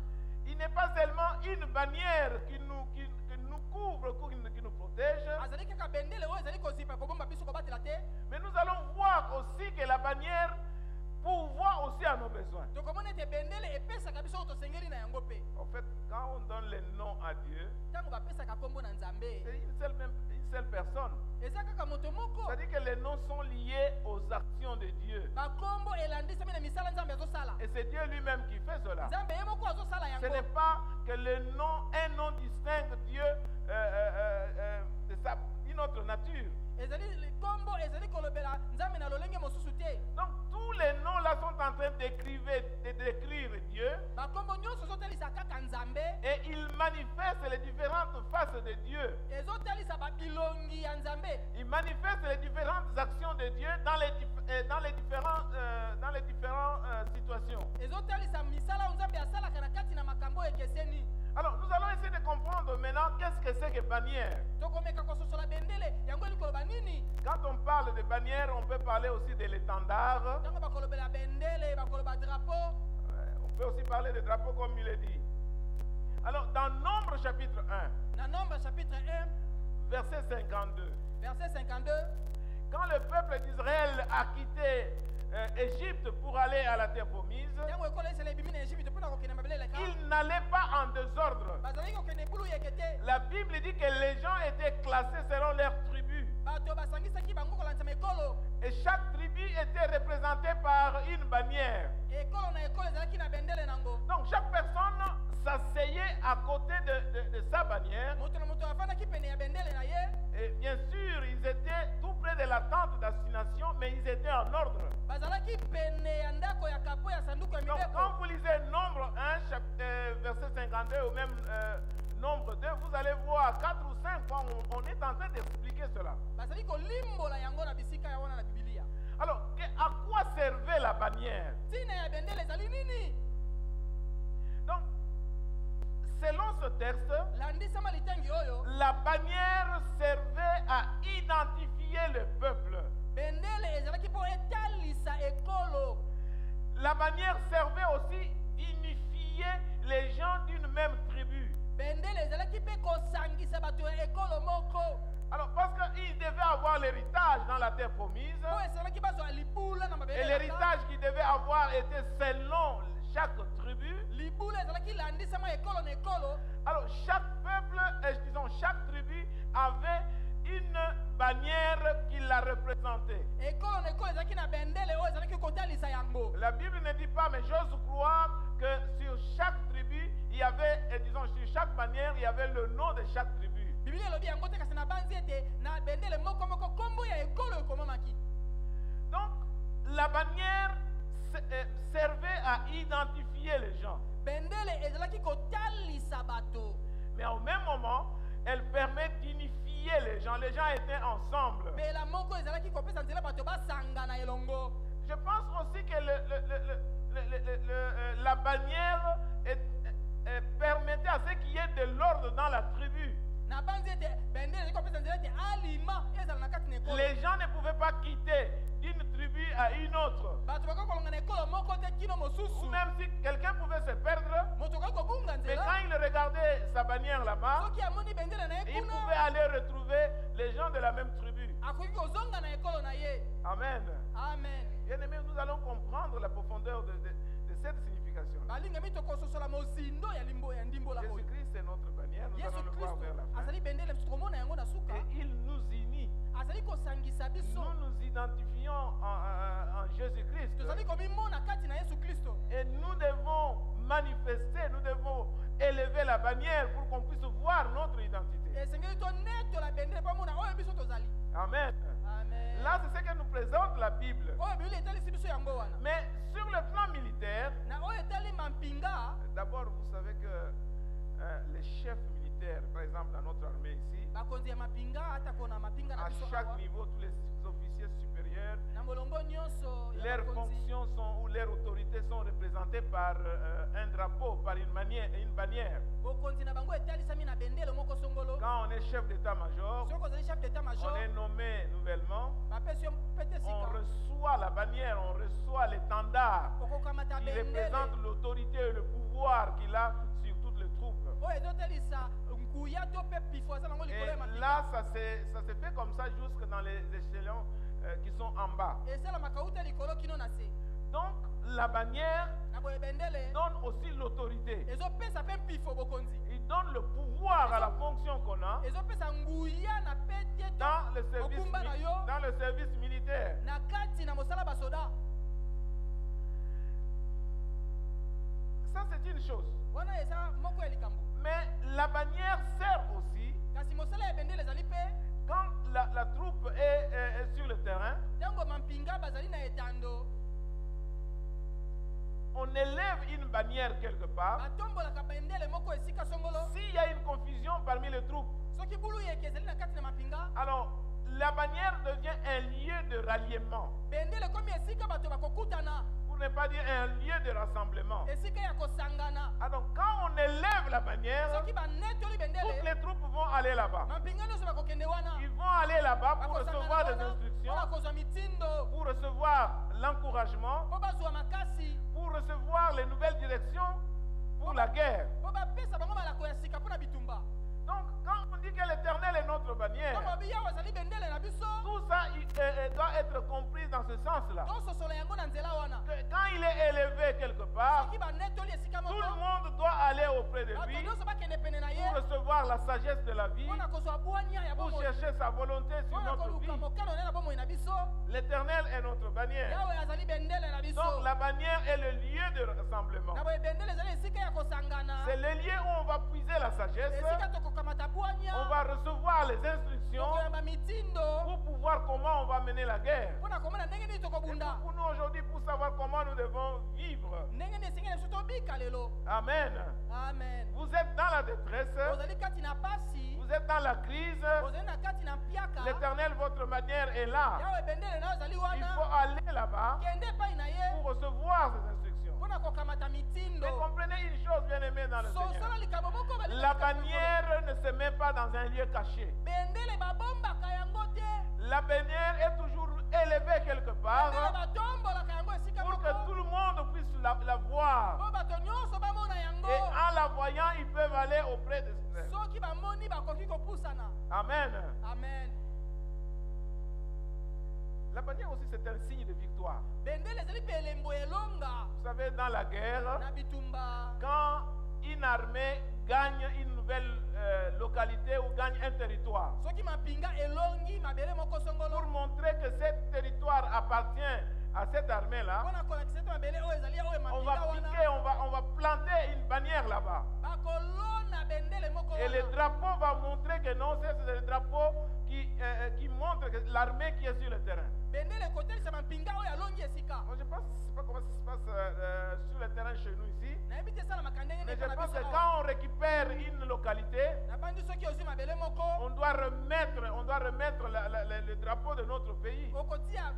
il n'est pas seulement une bannière qui nous couvre, qui nous protège, azali kaka bendele oyo ezali kozipa kobomba biso kobatela te. mais nous allons voir aussi que la bannière pourvoit aussi à nos besoins. Tokomona ete bendele epesaka biso oyo tosengeli na yango mpe. En fait, quand on donne les noms à Dieu, Ntango bapesaka kombo na Nzambe c'est une seule personne. eza kaka moto moko. C'est-à-dire que les noms sont liés aux actions de Dieu. bakombo elandisami na misala Nzambe azosala. Et c'est Dieu lui-même qui fait cela. Nzambe ye moko azosala Ce n'est yango. pas que le nom, un nom distingue Dieu de une autre nature. ezali kombo ezali kolobela Nzambe na lolenge mosusu te. Donc tous les noms là sont en train de décrire Dieu bakombo nyonso ezotalisa kaka Nzambe, et ils manifestent les différentes faces de Dieu. ezotalisa babilongi ya Nzambe, Ils manifestent les différentes actions de Dieu dans les différentes situations. ezotalisa misala oyo Nzambe asalaka na kati na makambo ekeseni. Alors nous allons essayer de comprendre maintenant qu'est-ce que c'est que bannière. Tokomeka kososola bendele yango elikoloba nini. Quand on parle de bannière, on peut parler aussi de l'étendard. Ntango bakolobela bendele bakoloba drapeau. On peut aussi parler de drapeau comme il est dit. Alors dans Nombre chapitre 1, Na Nombre chapitre 1 verset 52, verset 52, quand le peuple d'Israël a quitté Égypte pour aller à la terre promise, ntango ekolo esala ebimi na Egypte mpona kokende mabeleleka ils n'allaient pas en désordre. bazalaki kokende bulu yeke te. La Bible dit que les gens étaient classés selon leur tribu. Bato basangisaki bango kolandisa ekolo. Et chaque tribu était représentée par une bannière. Ekolo na ekolo ezalaki na bendele nango. Donc chaque personne s'asseyait à côté de sa bannière. Moto na moto afandaki pene ya bendele na ye. Et bien sûr, ils étaient tout près de la tente d'assignation, mais ils étaient en ordre. Bazalaki pene ya ndako ya kapo ya sanduku ya Donc quand mibeko. vous lisez Nombre 1, verset 52, ou même Nombre 2, vous allez voir 4 ou 5 fois, on est en train d'expliquer cela. Bazali kolimbola yango na bisika ya wana na Biblia. Alors, à quoi servait la bannière? Tina ya bendele ezali nini? Donc, selon ce texte, Landisama litangi oyo, la bannière servait à identifier le peuple. bendele ezalaki po etalisa ekolo. La bannière servait aussi d'unifier les gens d'une même tribu. Bendele ezalaki pe kosangisa bato ya ekolo moko. Alors, parce qu'ils devaient avoir l'héritage dans la terre promise, Po ezalaki bazwa libula na mabele. et l'héritage qu'ils devaient avoir était selon chaque tribu. Libula ezalaki landisama ekolo na ekolo. Alors, chaque peuple, disons, chaque tribu avait une bannière qui la représentait. Ekolo na ekolo ezalaki na bendele oyo ezalaki kotalisa yango. La Bible ne dit pas, mais j'ose croire que sur chaque tribu, il y avait, disons, sur chaque bannière, il y avait le nom de chaque tribu. Biblia elobi yango te kasi na banzi ete na bendele moko moko kombo ya ekolo ekomamaki. Donc, la bannière servait à identifier les gens. Bendele ezalaki kotalisa bato. Mais au même moment, elle permet d'unifier les gens. Les gens étaient ensemble. Mbela moko ezalaki kopesa nzela bato basangana elongo. Je pense aussi que la bannière permettait à ce qu'il y ait de l'ordre dans la tribu. Na banzi ete bendele ezalaki kopesa nzela ete alima ezala na kati na ekolo. Les gens ne pouvaient pas quitter d'une tribu à une autre. Bato bakoki kolonga na ekolo moko te kino Ou mosusu. même si quelqu'un pouvait se perdre, Moto akoki kobunga mais quand nzela. il regardait sa bannière là-bas, Soki amoni bendele na ye il pouvait kuna, aller retrouver les gens de la même tribu. akoki kozonga na ekolo na ye. Amen. Amen. Bien aimé, nous allons comprendre la profondeur de cette signification. Balingami tokososola mozindo ya limbo ya ndimbola oyo. Jésus-Christ est notre bannière, nous Yesu allons le voir vers la Kristo fin. azali bendele biso tokomona yango na suka. Et il nous unit. Azali kosangisa biso. Nous nous identifions en Jésus-Christ. Tozali komimona kati na Yesu Kristo. Et nous devons manifester, nous devons élever la bannière pour qu'on puisse voir notre identité. Esengeli tonetola bendele mpo amona oyo biso tozali. Amen. Amen. Là, c'est ce que nous présente la Bible. Oyo Biblia etalisi biso yango wana. Mais sur le plan militaire, Na oyo etali mampinga, d'abord, vous savez que les chefs militaires, par exemple dans notre armée ici, bakonzi ya mapinga ata kona mapinga na à biso chaque awa. niveau, tous les officiers supérieurs, Na molongo nyonso ya leurs bakonzi. fonctions sont, ou leurs autorités sont représentées représenté par un drapeau, par une bannière. bokonzi na bango etalisami na bendele moko songolo. Quand on est chef d'état-major, Soki ozali chef d'état-major, on est nommé nouvellement, bapesi yo pete on sika reçoit la bannière, on reçoit l'étendard okokamata qui bendele représente l'autorité et le pouvoir qu'il a sur toutes les troupes. oyo ezotelisa nguya to mpe pifo aza nango likolo ya Et mapinga. là, ça se fait comme ça jusque dans les échelons qui sont en bas. esalamaka uta likolo kino na se. Donc, la bannière na boye bendele donne aussi l'autorité. ezopesa mpe mpifo bokonzi, Il donne le pouvoir à la fonction qu'on a ezopesa nguya na pete dans le to service, okumba na yo dans le service militaire. na kati na mosala basoda. Ça, c'est une chose. wana eza moko ya likambo, Mais la bannière sert aussi kasi mosala ya bendele ezali mpe quand la troupe est sur le terrain. ntango mampinga bazali na etando On élève une bannière quelque part. batombolaka bendele moko esika songolo. S'il y a une confusion parmi les troupes, soki bulu yeke ezali na kati na mapinga, alors la bannière devient un lieu de ralliement, bendele komi esika bato bakokutana, pour ne pas dire un lieu de rassemblement. esika ya kosangana. Alors quand on élève la bannière, soki banetoli toutes bendele les troupes vont aller là-bas. mampinga nyonso bakokende wana Ils vont aller là-bas pour recevoir des mpona instructions, kozwa mitindo, pour recevoir l'encouragement, mpo bazwa makasi, pour recevoir les nouvelles directions pour la guerre. mpo bapesa bango malako ya sika mpona bitumba. Donc quand on dit que l'Éternel est notre bannière, ntango babi yawe azali bendele na biso, tout ça doit être compris dans ce sens-là. tososola yango na nzela wana. Que quand il est élevé quelque part, soki banetoli esika tout moko, le monde doit aller auprès de bato lui nyonso bakende pene na ye pour recevoir la sagesse de la vie, mpona kozwa bwania ya pour bomoi, chercher sa volonté sur mpona notre vie. koluka mokano na ye na bomoi na biso. L'Éternel est notre bannière. yawe azali bendele na biso. Donc la bannière est le lieu de rassemblement. na boye bendele ezali esika ya kosangana, C'est le lieu où on va puiser la sagesse, esika tokokamata bwania, on va recevoir les instructions tokoyamba mitindo pour pouvoir comment on va mener la guerre. mpona komona ndenge nini Et tokobunda, pour nous aujourd'hui, pour savoir comment nous devons vivre. ndenge nini esengeli biso tobika lelo. Amen. Amen. Vous êtes dans la détresse, ozali kati na pasi, vous êtes dans la crise. ozali na kati na mpiaka, L'Éternel, votre manière est là. yawe bendele na yo ozali Il wana, faut aller là-bas kende epai na ye pour recevoir ces instructions. mpona kokamata Mais mitindo. comprenez une chose, bien aimé dans le sosala Seigneur. likambo moko balinga La likambo moko. bannière ne se met pas dans un lieu caché. bendele babombaka yango te, La bannière est toujours élevée quelque bendele part batombolaka yango esika pour que tout moko, le monde puisse la voir. mpo bato nyonso bamona yango. Et en la voyant, ils peuvent aller auprès de Seigneur. soki bamoni bakoki kopusana. Amen. Amen. La bannière aussi, c'est un signe de victoire. bendele ezali mpe elembo elonga Vous savez, dans la guerre, na bitumba. quand une armée gagne une nouvelle localité ou gagne un territoire, soki mapinga elongi mabele moko pour songolo, montrer que ce territoire appartient à cette armée-là, mpona kolakisa ete mabele oyo ezali oyo on mapinga va wana, piquer, on va planter une bannière là-bas. bakolona bendele moko Et le wana. drapeau va montrer que non, c'est le drapeau qui montre que l'armée qui est sur le terrain. bendele ekotelisa mapinga oyo alongi esika. Moi, je pense, je ne sais pas comment ça se passe sur le terrain chez nous ici, nayebi te esalamaka ndenge mais nini je mpo na pense biso que awa. quand on récupère une localité, nabandi soki ozwi mabele moko, on doit remettre le drapeau de notre pays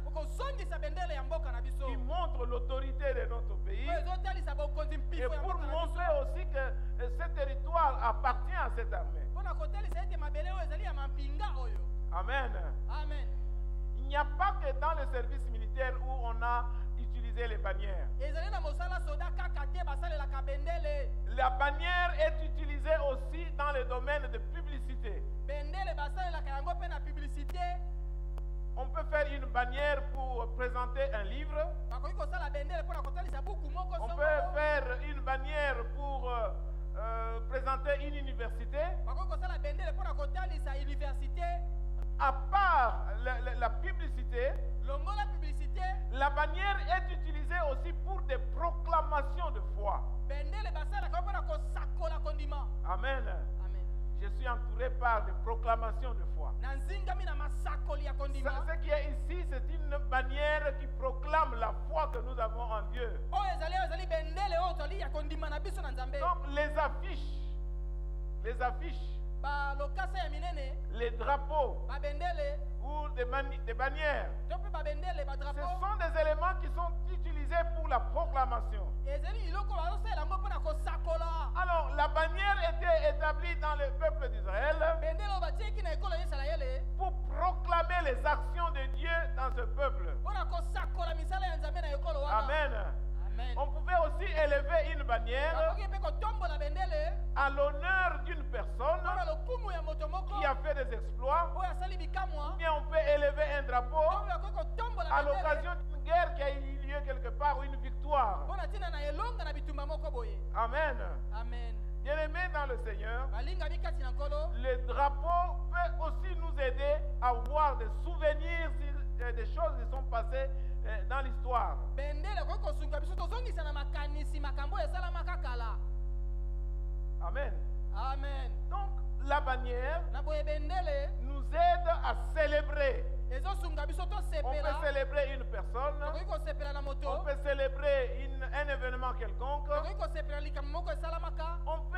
okozongisa bendele ya mboka na biso, qui montre l'autorité de notre pays oyo ezotalisa bokonzi et mpifo ya pour mboka na biso, montrer aussi que ce territoire appartient à cette armée. mpona kotalisa ete mabele oyo ezali ya mampinga oyo. Amen. Amen. Il n'y a pas que dans le service militaire où on a utilisé les bannières. ezali na mosala soda kaka te basalelaka bendele. La bannière est utilisée aussi dans le domaine de publicité. bendele basalelaka yango mpe na publicité. On peut faire une bannière pour présenter un livre. bakoki kosala bendele mpona kotalisa buku moko On songolo. peut faire une bannière pour présenter une université. bakoki kosala bendele mpona kotalisa université. À part la publicité, longola publicité, la bannière est utilisée aussi pour des proclamations de foi. bendele basalelaka mpona kosakola kondima. Amen. Amen. Je suis entouré par des proclamations de foi. na nzingami na masakoli ya kondima. Ce qui est ici, c'est une bannière qui proclame la foi que nous avons en Dieu. oyo ezali bendele oyo toli ya kondima na biso na nzambe. Donc les affiches, balokasa ya minene, les drapeaux babendele, ou ou des bannières. to mpe babendele Ce badrapo sont des éléments qui sont utilisés pour la proclamation. ezali biloko bazosalela yango mpona kosakola Alors, la bannière était établie dans le peuple d'Israël bendele oyo batieki na ekolo ya isalaele pour proclamer les actions de Dieu dans ce peuple. mpona kosakola misala ya nzambe na ekolo wana Amen. amen On pouvait aussi élever une bannière bakoki mpe kotombola bendele à l'honneur d'une personne mpona lokumu ya moto moko qui a fait des exploits. oyo asali bikamwa Ou bien on peut élever un drapeau to bakoki kotombola à bendele l'occasion d'une guerre qui a eu lieu quelque part ou une victoire. mpona ntina na elonga na bitumba moko boye Amen. amen Bien-aimés dans le Seigneur, balingami kati na nkolo le drapeau peut aussi nous aider à voir des souvenirs sur des choses qui sont passées dans l'histoire. bendele akoki kosunga biso tozongisa na makanisi makambo oyo esalamaka kala Amen. amen Donc, la bannière na boye bendele nous aide à célébrer. ezosunga biso On peut tosepela célébrer une personne, tokoki kosepela na moto on peut célébrer un événement quelconque, tokoki kosepela likambo moko esalamaka on peut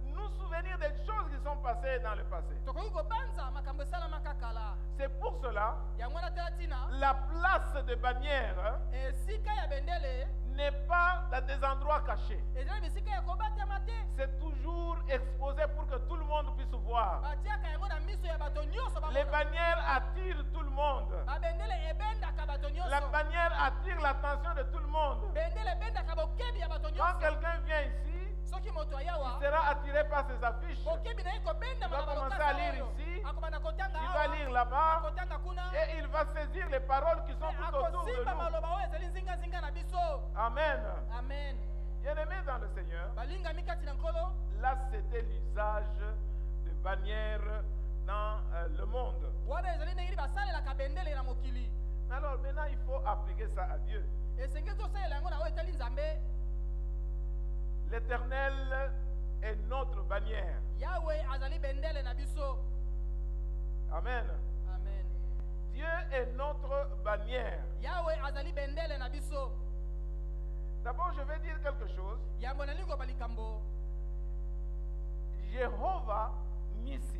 nous souvenir des choses qui sont passées dans le passé. tokoki kobanza makambo esalamaka kala C'est pour cela yango wana tala ntina la place de bannière esika ya bendele n'est pas dans des endroits cachés. ezali bisika ya kobatama te C'est toujours exposé pour que tout le monde puisse voir. batiaka yango na miso ya bato nyonso Les bamona bannières attirent tout le monde. babendele ebendaka bato La nyonso bannière attire l'attention de tout le monde. bendele ebendaka bokebi ya bato Quand nyonso quelqu'un vient ici, soki moto il ayawa sera attiré par ses affiches. bokebi na ye kobendama Il va na commencer à lire balokasa ici, oyo akobanda kotanga il va awa lire là-bas akotanga kuna et il va saisir les paroles qui sont tout autour de akosimba nous. maloba oyo ezali nzingazinga na biso Amen. amen Bien-aimés dans le Seigneur, balingami kati na nkolo là c'était l'usage de bannières dans le monde. wana ezali ndenge nini basalelaka bendele na mokili Mais alors maintenant il faut appliquer ça à Dieu. esengeli tosalela yango na oyo etali nzambe L'Éternel est notre bannière. yawe azali bendele na biso Amen. amen Dieu est notre bannière. yawe azali bendele na biso D'abord, je vais dire quelque chose. yambo nalingi koba likambo Jéhovah Nissi.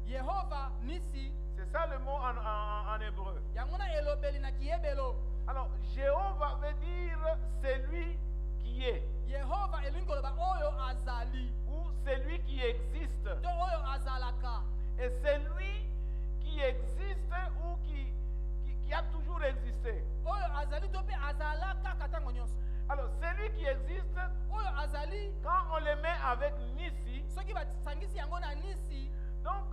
yehova nisi C'est ça le mot en hébreu. yango na elobeli na kiyebelo Alors, Jéhovah veut dire celui qui est yehova elingi koloba oyo azali ou celui qui existe. to oyo azalaka Et celui qui existe ou qui a toujours existé. oyo azali to mpe azalaka kaka ntango nyonso Alors, celui qui existe, oyo azali quand on le met avec Nissi, soki basangisi yango na nisi donc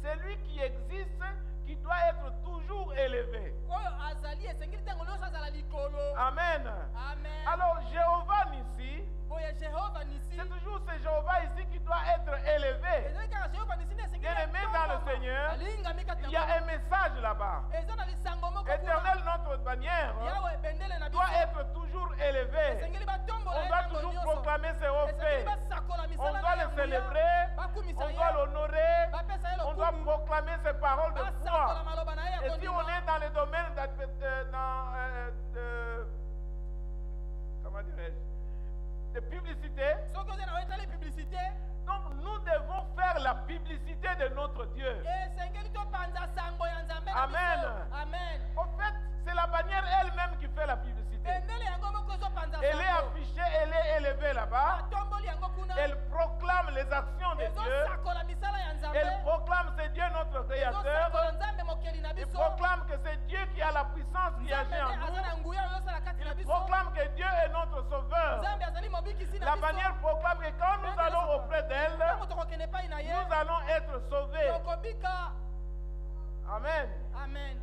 celui qui existe, qui doit être toujours élevé. oyo azali esengeli ntango nyonso azala likolo Amen. amen Alors, Jéhovah Nissi, boye jehova nisi c'est toujours ce Jéhovah ici qui doit être élevé. ezali kaka jehova nisi nde esengeli Bien-aimé dans le Seigneur, alingami kati il y na a un message là-bas. eza na lisango moko Éternel, notre bannière yawe bendele na doit biso être toujours élevé. esengeli batombola On ye doit ntango toujours nyonso proclamer ses hauts esengeli faits. basakola On misala doit le célébrer, bakumisa on ye doit l'honorer, bapesa ye on doit lokumu proclamer ses paroles de basakola foi. maloba na ye ya Et si on kondima est dans le domaine comment dirais-je, de publicité, soki oza na oyetali publicité donc nous devons faire la publicité de notre Dieu. esengeli topanza sango ya nzambe na Amen. biso amen En fait, c'est la bannière elle-même qui fait la publicité. bendele yango moko ezopanza Elle est sango affichée, elle est élevée là-bas. batomboli yango kuna Elle proclame les actions de Dieu. ezosakola misala ya nzambe Elle proclame c'est Dieu notre Créateur. ezosakola nzambe mokeli na Il biso proclame que c'est Dieu qui a la puissance qui nzambe agit nde en aza na nous. nguya oyo osala kati na Il biso proclame que Dieu est notre sauveur. nzambe azali mobikisi na La biso bannière proclame que quand nous allons auprès d'elle, ntango tokokende epai na ye nous allons être sauvés. tokobika Amen. amen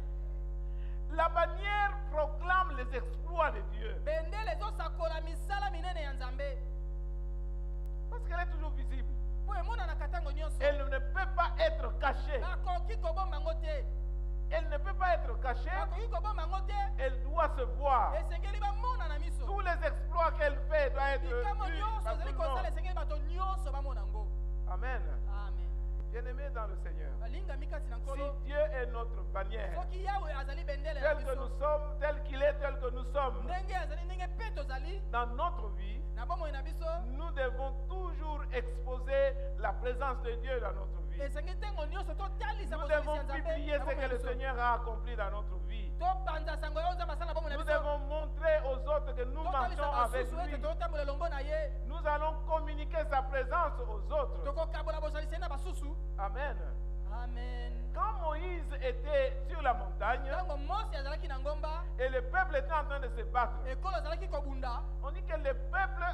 La bannière proclame les exploits de Dieu. bendele ezosakola misala minene ya nzambe Parce qu'elle est toujours visible. mpo emonanaka ntango nyonso Elle ne peut pas être cachée. bakoki kobomba yango te Elle ne peut pas être cachée. bakoki kobomba yango te Elle doit se voir. esengeli bamona na miso Tous les exploits qu'elle fait doivent être bikamwa vus nyonso par tout ezali le kosala monde. esengeli bato nyonso bamona yango Amen. amen Bien-aimés dans le Seigneur, balingami kati na si nkolo Dieu est notre bannière, soki yawe azali bendele na tel que biso nous sommes, tel qu'il est, tel que nous sommes, ndenge azali ndenge mpe tozali dans notre vie, na bomoi na biso nous devons toujours exposer la présence de Dieu dans notre vie. esengi ntango nyonso totalisa Nous bozalisi devons ya nzambe publier na ce bomoi que na le biso. Seigneur a accompli dans notre vie. topanza sango oyo nzambe asala na bomoi na Nous biso devons montrer aux autres que nous totalisa marchons avec basusu ete lui. totambola elongo na ye Nous allons communiquer sa présence aux autres. tokokabola bozalisi ye na basusu. Amen. Amen. Quand Moïse était sur la montagne ntango mose azalaki na ngomba et le peuple était en train de se battre, ekolo azalaki kobunda on dit que le peuple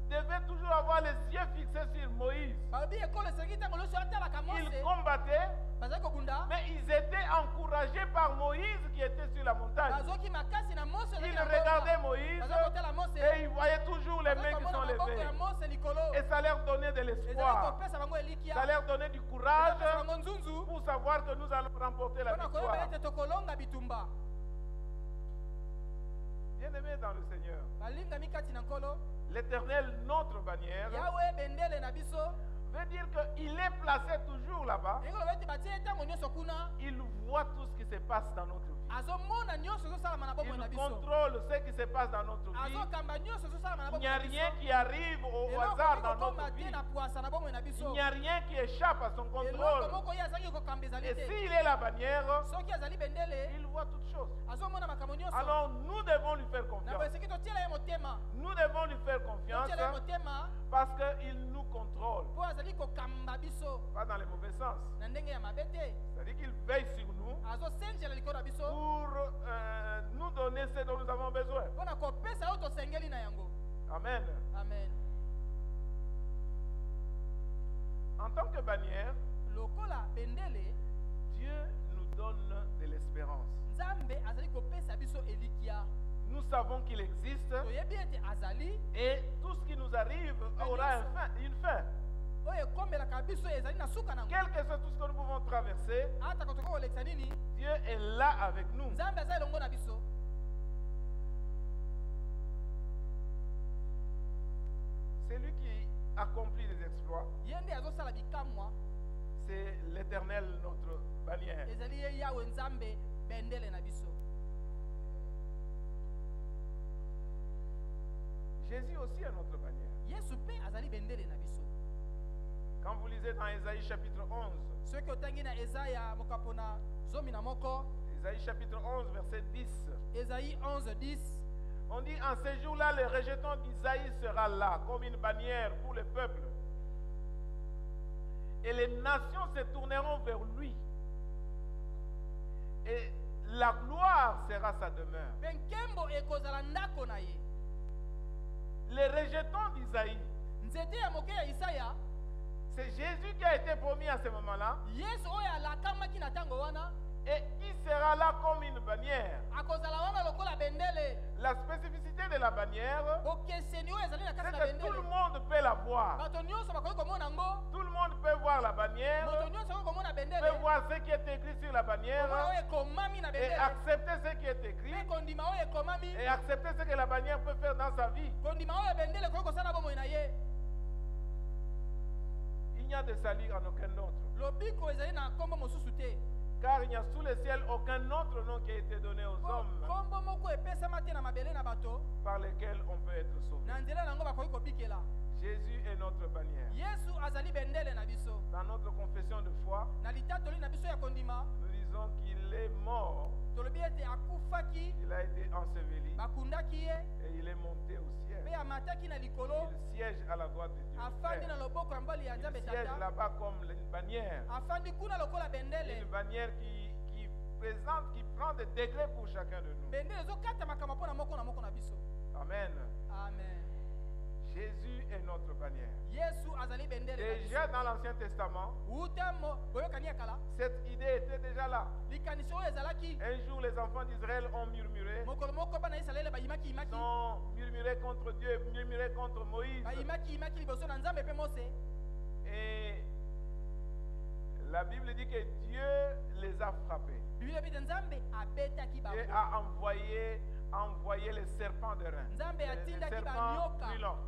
devait toujours avoir les yeux fixés sur Moïse. balobi ekolo esengi ntango nyonso atalaka Ils mose combattaient, bazalaki kobunda mais ils étaient encouragés par Moïse qui était sur la montagne. bazoki makasi na mose Ils regardaient Moïse bazali kotala mose et ils voyaient toujours les mains qui sont komona maboko ya levées. mose likolo Et ça leur donnait de ezalaki l'espoir. kopesa bango elikia Ça leur donnait du ezalaki courage kopesa bango nzunzu pour savoir que nous allons remporter la mpona koyeba victoire. ete tokolonga bitumba. Bien-aimés dans le Seigneur, balingami kati na nkolo l'Éternel, notre bannière, yawe bendele na biso veut dire qu'il est placé toujours là-bas. elingi loba ete batie ye ntango nyonso kuna Il voit tout ce qui se passe dans notre vie. azomona nyonso ezosalama na bomoi na Il biso contrôle ce qui se passe dans notre vie. azokamba nyonso ezosalama na Il bomoi n'y a na biso rien qui arrive au eloko hasard dans ekokoma notre te vie. na pwasa na bomoi na Il biso n'y a rien qui échappe à son eloko contrôle. moko ye azalaki kokamba ezali Et te s'il est la bannière, soki azali bendele il voit toutes choses. azomona makambo nyonso Alors nous devons lui faire na boye confiance. soki totiela ye motema Nous devons lui faire confiance totiela ye motema parce qu'il nous contrôle. mpo azali kokamba biso Pas dans le mauvais sens. na ndenge ya mabe te C'est-à-dire qu'il veille sur nous azosenjela likolo na biso pour nous donner ce dont nous avons besoin. mpo na kopesa oyo tosengeli na yango. Amen. Amen. En tant que bannière, lokola bendele Dieu nous donne de l'espérance. nzambe azali kopesa biso elikia Nous savons qu'il existe toyebi ete azali et tout ce qui nous arrive aura une fin. oyo ekombelaka biso ezali na suka nango Quel que soit tout ce que nous pouvons traverser, ata kotoka kolekisa nini Dieu est là avec nous. nzambe aza elongo na biso. C'est lui qui accomplit les exploits. ye nde azosala bikamwa C'est l'Éternel, notre bannière. ezali ye yawe nzambe bendele na biso. Jésus aussi est notre bannière. yesu mpe azali bendele na biso. Quand vous lisez dans Ésaïe chapitre 11, soki otangi na ezaya mokapo na zomi na moko Ésaïe chapitre 11, verset 10, ezayi 11:10 on dit, en ces jours-là, le rejeton d'Isaïe sera là, comme une bannière pour le peuple. Et les nations se tourneront vers lui. Et la gloire sera sa demeure. mpe nkembo ekozala ndako na ye. Le rejeton d'Isaïe, nzete ya moke ya isaya c'est Jésus qui a été promis à ce moment-là. yesu oyo alakamaki na ntango wana Et il sera là comme une bannière. akozala wana lokola bendele. La spécificité de la bannière, bokeseni oyo ezali na c'est kati na que tout le bendele monde peut la voir. bato nyonso bakoki komona yango. Tout le monde peut voir la bannière, moto nyonso akoki komona peut bendele voir ce qui est écrit sur la komona bannière oyo ekomami na et bendele accepter ce qui est écrit mpe kondima oyo ekomami et accepter ce que la bannière peut faire dans sa vie. kondima oyo bendele ekoki kosala bomoi na ye. Il n'y a de salut en aucun autre. lobiko ezali na nkombo mosusu te Car il n'y a sous le ciel aucun autre nom qui a été donné aux hommes nkombo moko epesama te na mabele na bato par lesquels on peut être sauvé. na nzela na yango bakoki kobikela. Jésus est notre bannière. yesu azali bendele na biso. Dans notre confession de foi, na litatoli na biso ya kondima nous disons qu'il est mort, tolobi ete akufaki il a été enseveli bakundaki ye et il est monté au ciel. mpe amataki na likolo Il siège à la droite de Dieu. le afandi na Père. loboko ya mbali ya Il nzambe siège tata là-bas comme une bannière. afandi kuna lokola bendele. Une bannière qui présente, qui prend des degrés pour chacun de nous. bendele ezokata makambo mpo na moko na biso. Amen. Amen. Jésus est notre bannière. yesu azali bendele na biso. Déjà dans l'Ancien Testament, uta boyokani ya kala cette idée était déjà là. likanisi oyo ezalaki Un jour, les enfants d'Israël ont murmuré. mokolo moko bana isalaele Ils bayimaki ont murmuré contre Dieu, murmuré contre Moïse. bayimaki liboso na nzambe mpe mose. Et la Bible dit que Dieu les a frappés. biblia epete nzambe abetaki Dieu bango. a envoyé les serpents de rein. nzambe Les atindaki serpents banyoka brûlants.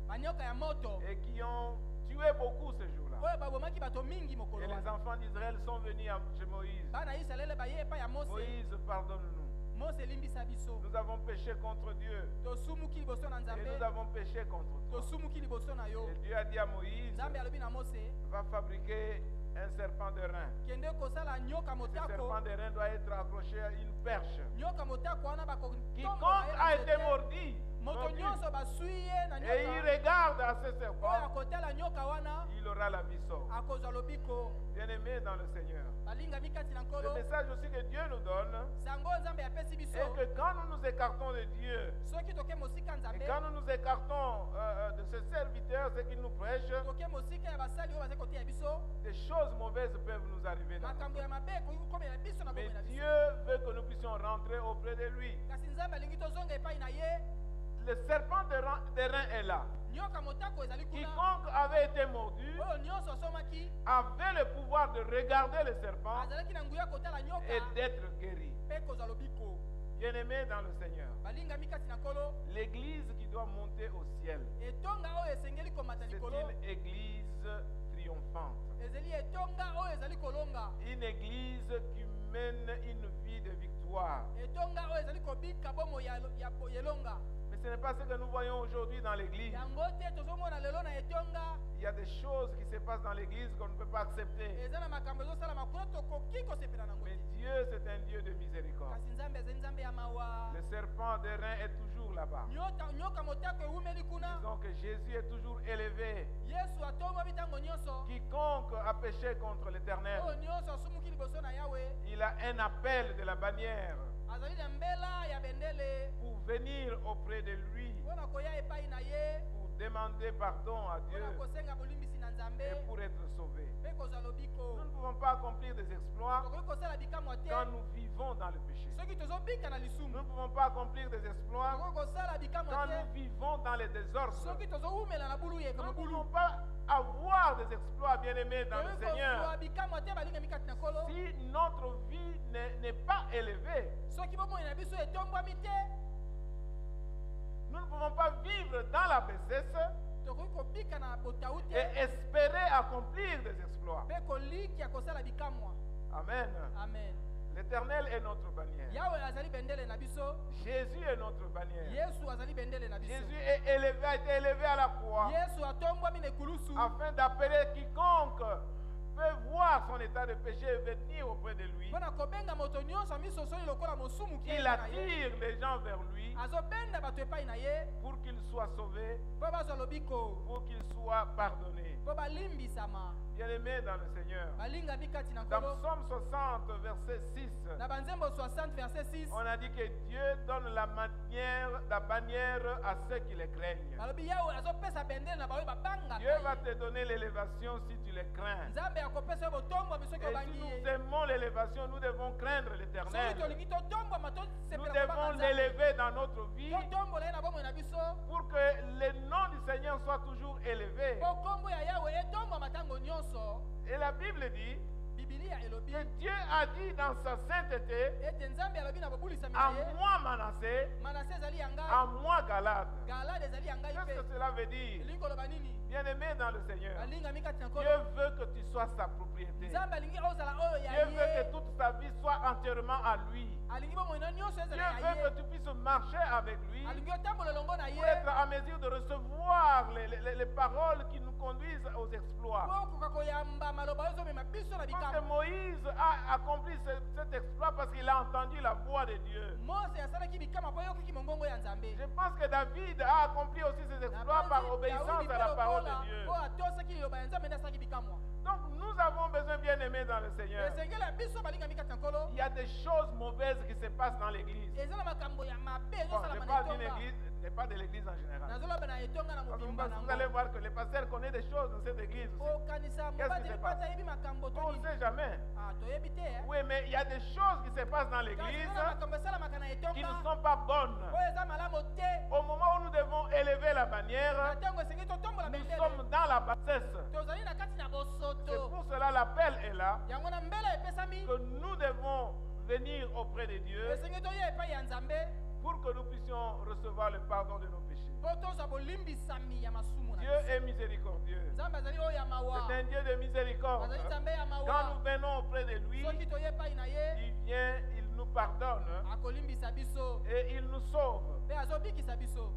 banyoka ya moto Et qui ont tué beaucoup ce jour-là. oyo babomaki bato mingi mokolo Et les wana. enfants d'Israël sont venus chez Moïse. bana isalaele baye epai ya mose Moïse, pardonne-nous. Mose elimbisa biso. Nous avons péché contre Dieu. Tosumuki liboso na Et Nzambe. nous avons péché contre toi. Tosumuki liboso na yo. Et Dieu a dit à Moïse, Nzambe alobi na Mose, va fabriquer un serpent de rein. kende kosala nyoka Ce motako. serpent de rein doit être accroché à une perche. Nyoka motako wana Quiconque a été mordu, moto nyonso basui ye na et il nyoka. regarde à ce Oyo serpent, akotala nyoka wana il aura la vie sauve. akozwa lobiko. Bien-aimé dans le Seigneur. Balingami kati na Le nkolo. message aussi que Dieu nous donne Sango Nzambe apesi biso. est que quand nous nous écartons de Dieu, Soki toke mosika et Nzambe. quand nous nous écartons de ce serviteur, ce qu'il nous prêche, Toke mosika ya basali oyo baza kotia biso. des choses mauvaises peuvent nous arriver dans notre Makambo ya vie. mabe ekoki kokomela biso na Mais bomoi na biso. Dieu veut que nous puissions rentrer auprès de lui. Kasi Nzambe alingi tozonga epai na ye. Le serpent de rein est là. Nyoka motako ezali kuna. Quiconque avait été mordu Oyo nyonso asomaki. avait le pouvoir de regarder le serpent Azalaki na nguya kotala nyoka. et d'être guéri. Mpe kozwa lobiko. Bien-aimé dans le Seigneur, Balingami kati na nkolo. l'église qui doit monter au ciel, Etonga oyo esengeli komata c'est likolo. une église triomphante. Ezali etonga oyo ezali kolonga. Une église qui mène une vie de victoire. Etonga oyo ezali kobika bomo ya yelonga. Mais ce n'est pas ce que nous voyons aujourd'hui dans l'église. Yango te tozomona lelo na etonga. Il y a des choses qui se passent dans l'église qu'on ne peut pas accepter. Eza na makambo ezosalama kuna tokoki kosepela nango Mais te. Dieu, c'est un Dieu de miséricorde. Kasi Nzambe ezali Nzambe ya mawa. Le serpent de rein est toujours là-bas. Nyoka motako ewumeli kuna. Disons que Jésus est toujours élevé. Yesu atombwami ntango nyonso. Quiconque a péché contre l'Éternel, Oyo nyonso asumuki liboso na Yawe. il a un appel de la bannière Azali na mbela ya bendele. pour venir auprès de lui, Mpona koya epai na ye. pour demander pardon à Dieu Mpona kosenga bolimbisi na Nzambe. et pour être sauvé. Mpe kozwa lobiko. Nous ne pouvons pas accomplir des exploits Tokoki kosala bikamwa te. quand nous vivons dans le péché. Soki tozobika na Nous lisumu. ne pouvons pas accomplir des exploits Tokoki kosala bikamwa quand te. nous vivons dans les désordres. Soki tozowumela na bulu yeka Nous ne mobulu. pouvons pas avoir des exploits, bien-aimés dans le Tokoki Seigneur, kozwa bikamwa te balingami kati na nkolo. si notre vie n'est pas élevée. Soki bomoi na biso etombwami te. Nous ne pouvons pas vivre dans la bassesse Tokoki kobika na botau te. et espérer accomplir des exploits. Mpe koliki ya kosala bikamwa. Amen. Amen. L'Éternel est notre bannière. Yawe azali bendele na biso. Jésus est notre bannière. Yesu azali bendele na biso. Jésus est élevé, a été élevé à la croix Yesu atombwami na ekulusu. afin d'appeler quiconque peut voir son état de péché et venir auprès de lui. Mpona kobenga moto nyonso amisosoli lokola mosumu ki Il epai na ye. attire les gens vers lui Azobenda bato epai na ye. pour qu'ils soient sauvés, Mpo bazwa lobiko. pour qu'ils soient pardonnés. Mpo balimbisama. Bien-aimés dans le Seigneur, Balingami kati na dans nkolo. Psaume 60, verset 6, Na banzembo 60 verset 6. on a dit que Dieu donne la bannière à ceux qui le craignent. Balobi Yawe azopesa bendele na baoyo babanga. Dieu va te donner l'élévation si tu le crains. Nzambe akopesa yo botombwa biso Et ki si obangi nous ye. aimons l'élévation, nous devons craindre Soki l'Éternel. tolingi totombwama Nous tosepela devons kobanga Nzambe. l'élever dans notre vie Totombola ye na bomoi na biso. pour que le nom du Seigneur soit toujours élevé. Mpo kombo ya Yawe etombwama ntango nyonso. Et la Bible dit Bibilia elobi que Dieu a dit dans sa sainteté, ete Nzambe alobi na bobulisami à na ye. moi Manassé, Manase ezali ya à ngai. moi Galade. Galade ezali ya ngai Qu'est-ce mpe. que cela veut dire? Elingi koloba nini? Bien-aimé dans le Seigneur, Balingami kati na Dieu nkolo. veut que tu sois sa propriété. Nzambe alingi ozala oyo ya Dieu veut ye. que toute sa vie soit entièrement à lui. Alingi bomoi na nyonso Dieu ezala ya veut ye. que tu puisses marcher avec lui Alingi otambola elongo na ye. pour être en mesure de recevoir les paroles qui nous conduisent aux exploits. Mpo okoka koyamba maloba oyo ezomema biso na Je pense que bikamwa. Moïse a accompli cet exploit parce qu'il a entendu la voix de Dieu. Mose asalaki bikamwa mpo ayokaki mongongo ya Nzambe. Je pense que David a accompli aussi ses exploits par obéissance à la parole de Dieu. mpo atosaki liloba ya Nzambe nde asalaki bikamwa. Donc nous avons besoin, bien aimés dans le Seigneur. esengeli ya biso balingami kati na nkolo. Il y a des choses mauvaises qui se passent dans l'église. eza na makambo ya mabe Bon, je ezosalama na parle d'une etonga. église, je parle de l'église en général. nazoloba na etonga na Parce que mobimba vous allez nango. voir que le pasteur connaît des choses dans cette église aussi. okanisa Qu'est-ce qui mobateli se mpo passe? ayebi makambo to On ne nini. sait jamais. Ah, toyebi te eh. Oui, mais il y a des choses qui se passent dans Kasi l'église eza na makambo esalamaka na qui ne etonga sont pas bonnes. oyo eza malamu te. Au moment où nous devons élever la na bannière, ntango esengeli totombola nous bendele sommes dans la bassesse. tozali na kati na C'est bosoto. pour cela l'appel est là, yango na mbela epesami que nous devons venir auprès de Dieu esengeli toya epai ya Nzambe pour que nous puissions recevoir le pardon de nos péchés. mpo tozwa bolimbisami ya masumu na Dieu biso. est miséricordieux. Nzambe azali oyo ya mawa. C'est un Dieu de miséricorde. azali Nzambe ya Quand mawa. nous venons auprès de lui, soki toye epai na ye il vient, il nous pardonne akolimbisa biso et il nous sauve. mpe azobikisa biso.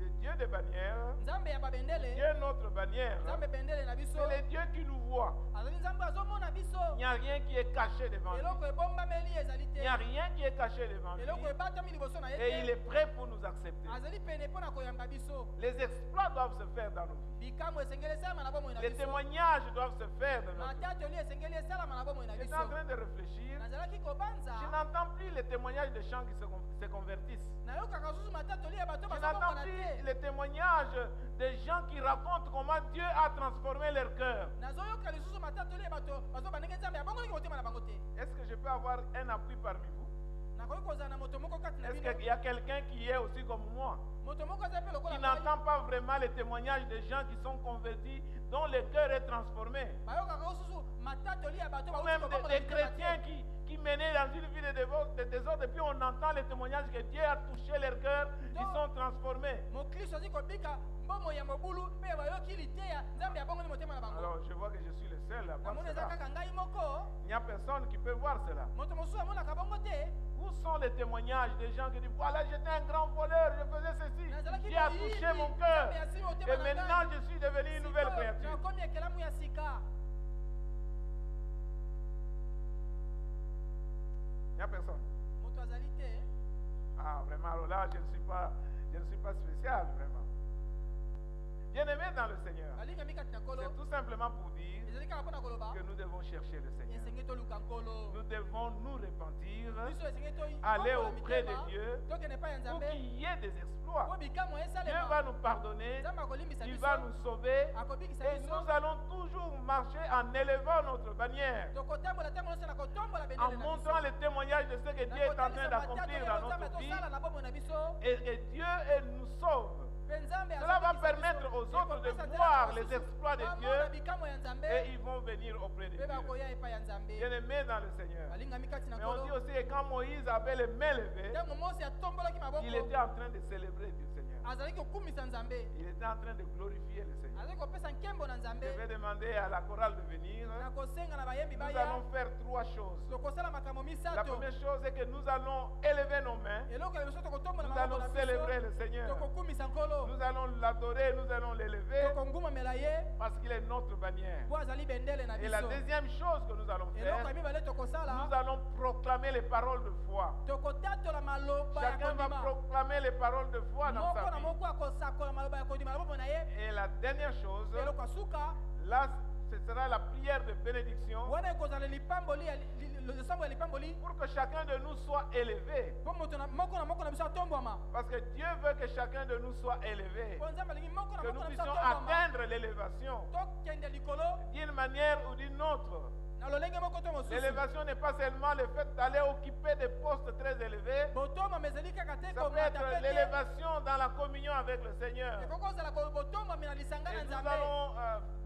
Le Dieu des bannières, Nzambe ya babendele, Dieu notre bannière, Nzambe bendele na biso, c'est le Dieu qui nous voit. azali Nzambe azomona biso. Il n'y a rien qui est caché devant lui. Eloko ebombameli ezali Il te. n'y a rien qui est caché devant lui. Eloko ebatami liboso na ye Et il te. est prêt pour nous accepter. Azali pene mpo na koyamba biso. Les exploits doivent se faire dans nos vies. Bikambo esengeli esalama na bomoi na Les biso. témoignages doivent se faire dans notre vie. Matatoli esengeli esalama na bomoi na J'étais biso. en train de réfléchir. Nazalaki kobanza. Je n'entends plus les témoignages des gens qui se convertissent. Nayokaka susu matatoli ya bato Je bazobomona n'entends plus te. les témoignages des gens qui racontent comment Dieu a transformé leur cœur. Nazoyoka lisusu matatoli ya bato bazobandenge Nzambe abongolaki motema na bango te. Est-ce que je peux avoir un appui parmi vous? Nakoki kozala na moto moko kati na Est-ce bino. qu'il y a quelqu'un qui est aussi comme moi, Moto moko aza mpe lokola qui ngai. n'entend pas vraiment les témoignages des gens qui sont convertis, dont le cœur est transformé? Bayokaka susu matatoli ya bato Ou bauti même kobongola des mitema chrétiens te. qui menaient dans une vie de désordre, et puis on entend les témoignages que Dieu a touché leur cœur, ils sont transformés. Mokristo azi kobika mbomo ya mobulu mpe bayoki liteya Nzambe abongoli motema na bango. Alors je vois que je suis le seul à voir namoni eza cela. kaka ngai moko. Il n'y a personne qui peut voir cela. Moto mosusu amonaka bongo te. Où sont les témoignages des gens qui disent voilà, j'étais un grand voleur, je faisais ceci, Nazalaki Dieu a moyibi, touché mon Nzambe cœur, asili motema et na maintenant ngai. je suis devenu une nouvelle Sikoyo, créature. nakomi ekelamu ya sika. Il n'y a personne. Moto azali te. Ah, vraiment, alors là, je ne suis pas spécial, vraiment. Bien-aimé dans le Seigneur, Balingami kati na c'est nkolo. tout simplement pour dire Ezali kaka mpona koloba. que nous devons chercher le Seigneur. Esengeli toluka nkolo. Nous devons nous repentir Biso esengeli aller tokombola auprès mitema, de Dieu tokende epai ya pour Nzambe. qu'il y ait des exploits. Po bikamwa Dieu esalema. va nous pardonner, Nzambe akolimbisa il biso. va nous sauver Akobikisa et biso. nous allons toujours marcher en élevant notre bannière, Tokotambola ntango nyonso na kotombola en bendele na biso. montrant le témoignage de ce que Dieu est en train d'accomplir dans notre vie tosala na bomoi na biso. et Dieu nous sauve. Mpe Nzambe Cela va azobikisa permettre biso. aux autres de Ekopesa nzela voir na les basusu. exploits de Bamona Dieu bikamwa ya Nzambe. et ils vont venir auprès de Mpe Dieu. bakoya epai ya Nzambe. Bien-aimés dans le Seigneur. Balingami kati na Mais on dit nkolo. aussi que quand Moïse avait les mains levées, Ntango Mose atombolaki maboko. il était en train de célébrer le Seigneur. azalaki kokumisa Nzambe. Il était en train de glorifier le Seigneur. azalaki kopesa nkembo na Nzambe. Je vais demander à la chorale de venir. na kosenga na bayembi Nous baya. allons faire trois choses. tokosala makambo La misato. première chose est que nous allons élever nos mains. eloko ya biso tokotombola Nous maboko allons na célébrer biso. le Seigneur. tokokumisa nkolo. Nous allons l'adorer, nous allons l'élever tokongumamela ye. parce qu'il est notre bannière. po azali bendele na Et la biso. deuxième chose que nous allons eloko ya faire, mibale tokosala. nous allons proclamer les paroles de foi. tokotatola maloba ya Chacun va kondima. proclamer les paroles de foi dans moko sa na vie. moko akosakola maloba ya kondima na bomoi na ye. Et la dernière chose, eloko ya suka. là, ce sera la prière de bénédiction wana ekozala lipamboli losambo ya lipamboli. pour que chacun de nous soit élevé. po moto moko na biso atombwama. Parce que Dieu veut que chacun de nous soit élevé. po Nzambe alingi moko na Que moko nous na biso puissions atombwama. atteindre l'élévation tokende likolo. d'une manière ou d'une autre. na lolenge moko to mosusu. L'élévation n'est pas seulement le fait d'aller occuper des postes très élevés. botomba ezali kaka te Ça peut komata être pe te. l'élévation dans la communion avec le Seigneur. ekoki kozala botombami na lisanga Et na nous Nzambe. allons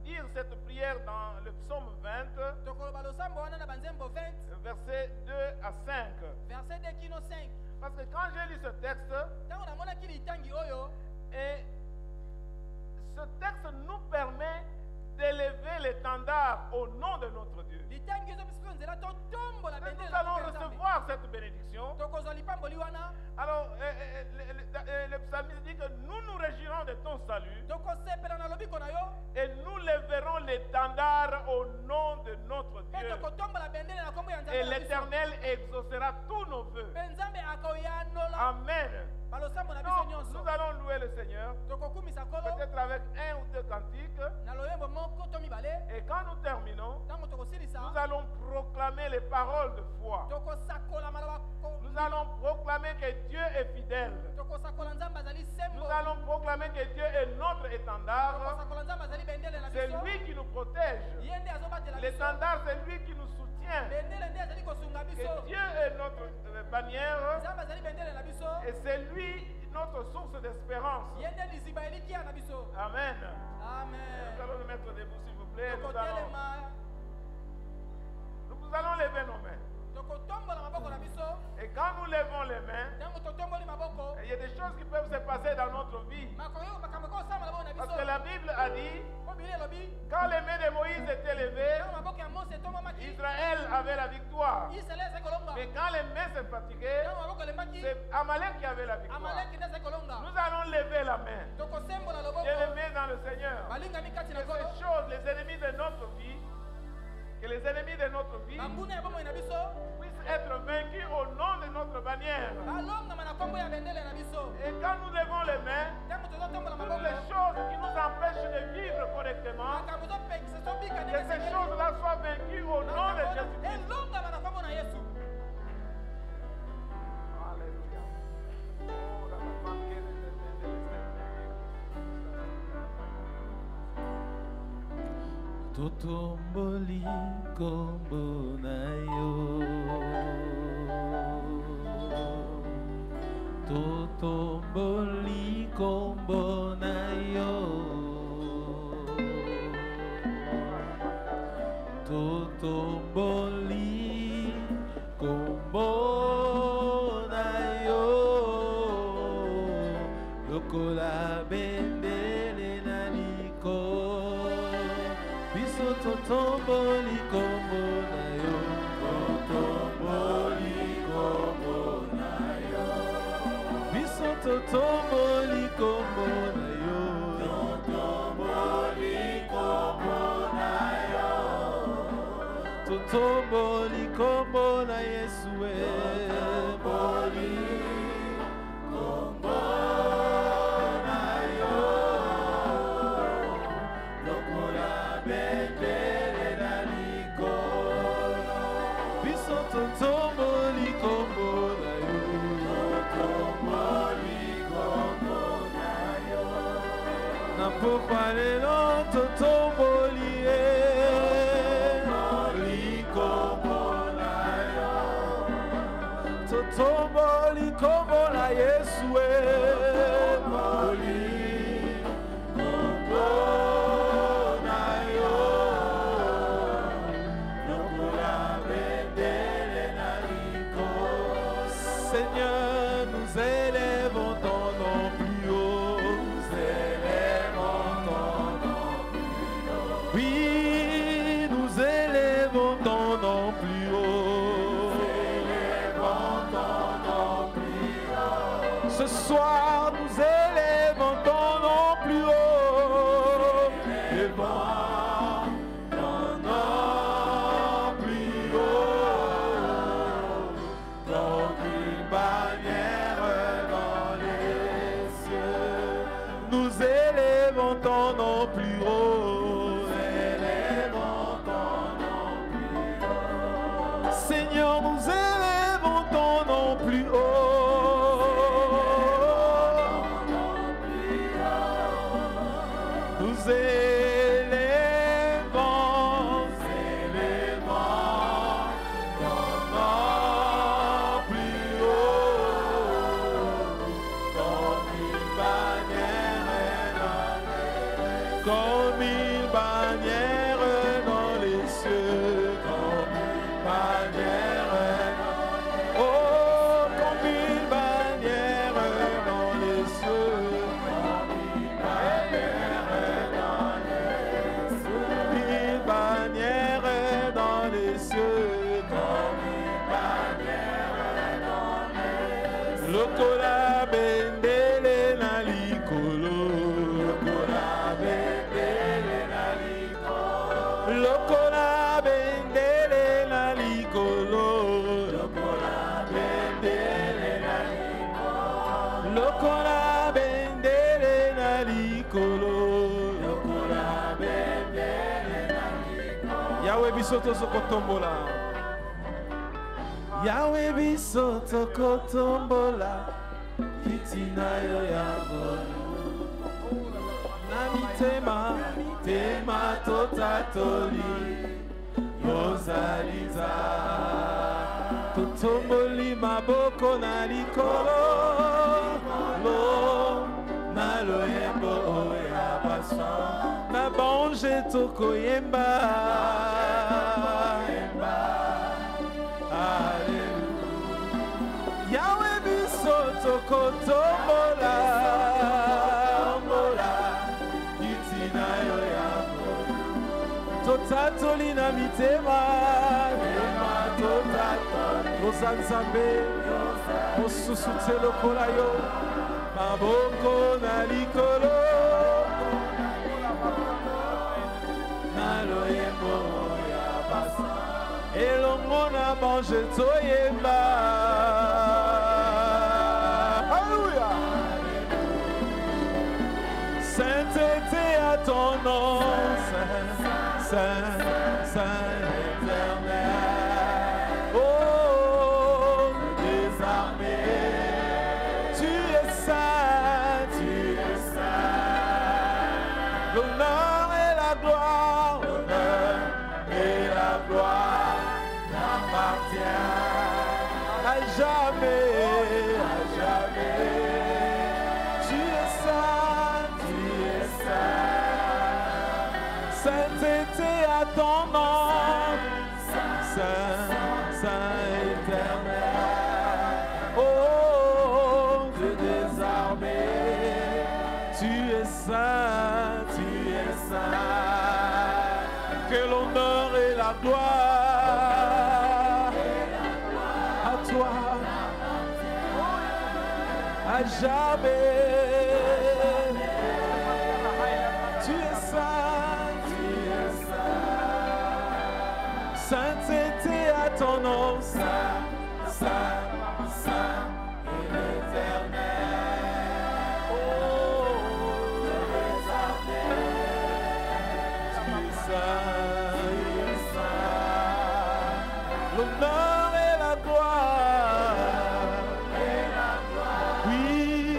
dire cette prière dans le psaume 20, tokoloba losambo wana na banzembo 20 versets 2 à 5. verset 2 kino 5. Parce que quand j'ai lu ce texte, ntango namonaki litangi oyo. et ce texte nous permet d'élever l'étendard au nom de notre Dieu. litangi ezo biso nzela totombola Et bendele nous na allons kombo ya Nzambe. recevoir cette bénédiction. tokozwa lipamboli wana. Alors, le psalmiste dit que nous nous réjouirons de ton salut tokosepela na lobiko na yo. et nous lèverons l'étendard au nom de notre mpe Dieu. tokotombola bendele na kombo ya Et Nzambe na biso. l'Éternel exaucera tous nos vœux. mpe Nzambe akoyanola Amen. balosambo na biso Donc, nyonso. nous allons louer le Seigneur, tokokumisa nkolo peut-être avec un ou deux cantiques. na loyembo moko to mibale. Et quand nous terminons, ntango tokosilisa. nous allons proclamer les paroles de foi. tokosakola maloba. Nous allons proclamer que Dieu est fidèle. tokosakola Nzambe azali sembo. Nous allons proclamer que Dieu est notre étendard. tokosakola Nzambe azali bendele na C'est biso. lui qui nous protège. ye nde azobatela biso. L'étendard, c'est lui qui nous soutient. bendele nde azali kosunga biso. Que Dieu est notre bannière Nzambe azali bendele na biso. et c'est lui notre source d'espérance. ye nde liziba elikia na biso. Amen. Nous amen. allons nous mettre debout, s'il vous plaît. tokotelema. Nous allons lever nos mains. tokotombola maboko na biso. Et quand nous levons les mains, ntango totomboli maboko. il il y a des choses qui peuvent se passer dans notre vie. Parce que la Bible a dit, quand les mains de Moïse étaient levées, Israël avait la victoire. Mais quand les mains se fatiguaient, c'est Amalek qui avait la victoire. Nous allons lever la main. Bien-aimés dans le Seigneur. Que ces choses, les ennemis de notre vie, que les ennemis de notre vie puissent être vaincus au nom de notre bannière. Et quand nous levons les mains, toutes les choses qui nous empêchent de vivre correctement, que ces choses-là soient vaincues au nom de Jésus-Christ. Alléluia. Totomboli kombo na yo, totomboli kombo na yo, totomboli kombo na yo, lokola bendele na liko. Totomboli kombo na yo, totomboli kombo na yo. Biso totomboli kombo na yo, totomboli kombo na yo. Totomboli kombo na Yesu totomboli kombo na yo. Lokola bendele na likolo, biso totomboli kombo na yo, totomboli kombo na yo. Na pokwa lelo totomboli kombo na yo, totomboli kombo na Yesu totomboli kombo. Seigneur, nous élèvons ton nom plus haut, nous élèvons ton nom plus haut. Oui, nous élèvons ton nom plus haut, nous élèvons ton nom plus haut. Ce soir, nous élèvons ton nom plus haut, élèvons ton nom plus haut, donc bannière dans les cieux, nous élèvons ton nom plus haut, élèvons ton nom plus haut. Seigneur, nous élèvons ton nom plus haut, nous élèvons ton nom plus haut, comme une bannière dans les cieux, comme une bannière, oh, comme une bannière dans les cieux, comme une bannière dans les cieux, une bannière dans les cieux, comme une bannière dans les cieux. Lokola bendele na likolo, lokola bendele na likolo, lokola bendele na likolo, lokola bendele na likolo, lokola bendele na likolo, lokola bendele na likolo. Yahweh biso tozokotombola, Yahweh biso tokotombola, kiti na yo ya ngolu. Na mitema, tema totatoli, yozaliza. Totomboli maboko na likolo, lo na loyembo oya baso, na bonje tokoyemba. Alléluia. Yahweh biso tokotombola mbola itina yo yango totatoli na mitema ema totatoli koza nzambe mosusu te lokola yo maboko na likolo na loyembo ya basa elongo na bange toyemba. Alléluia. Sainteté à ton nom, Saint, Saint, Saint éternel. Oh, désarmé, tu es saint, tu es saint. L'honneur et la gloire, l'honneur et la gloire n'appartiennent à jamais, à jamais. Tu es saint, tu es saint. Sainteté à ton nom, Saint, Saint éternel. Oh, Dieu désarmé, tu es saint, tu es saint. Que l'honneur et la gloire à toi, à jamais. Tu es saint, tu es saint. Sainteté à ton nom, saint, saint, saint et l'éternel. Oh, tu es saint, l'honneur et la gloire, oui,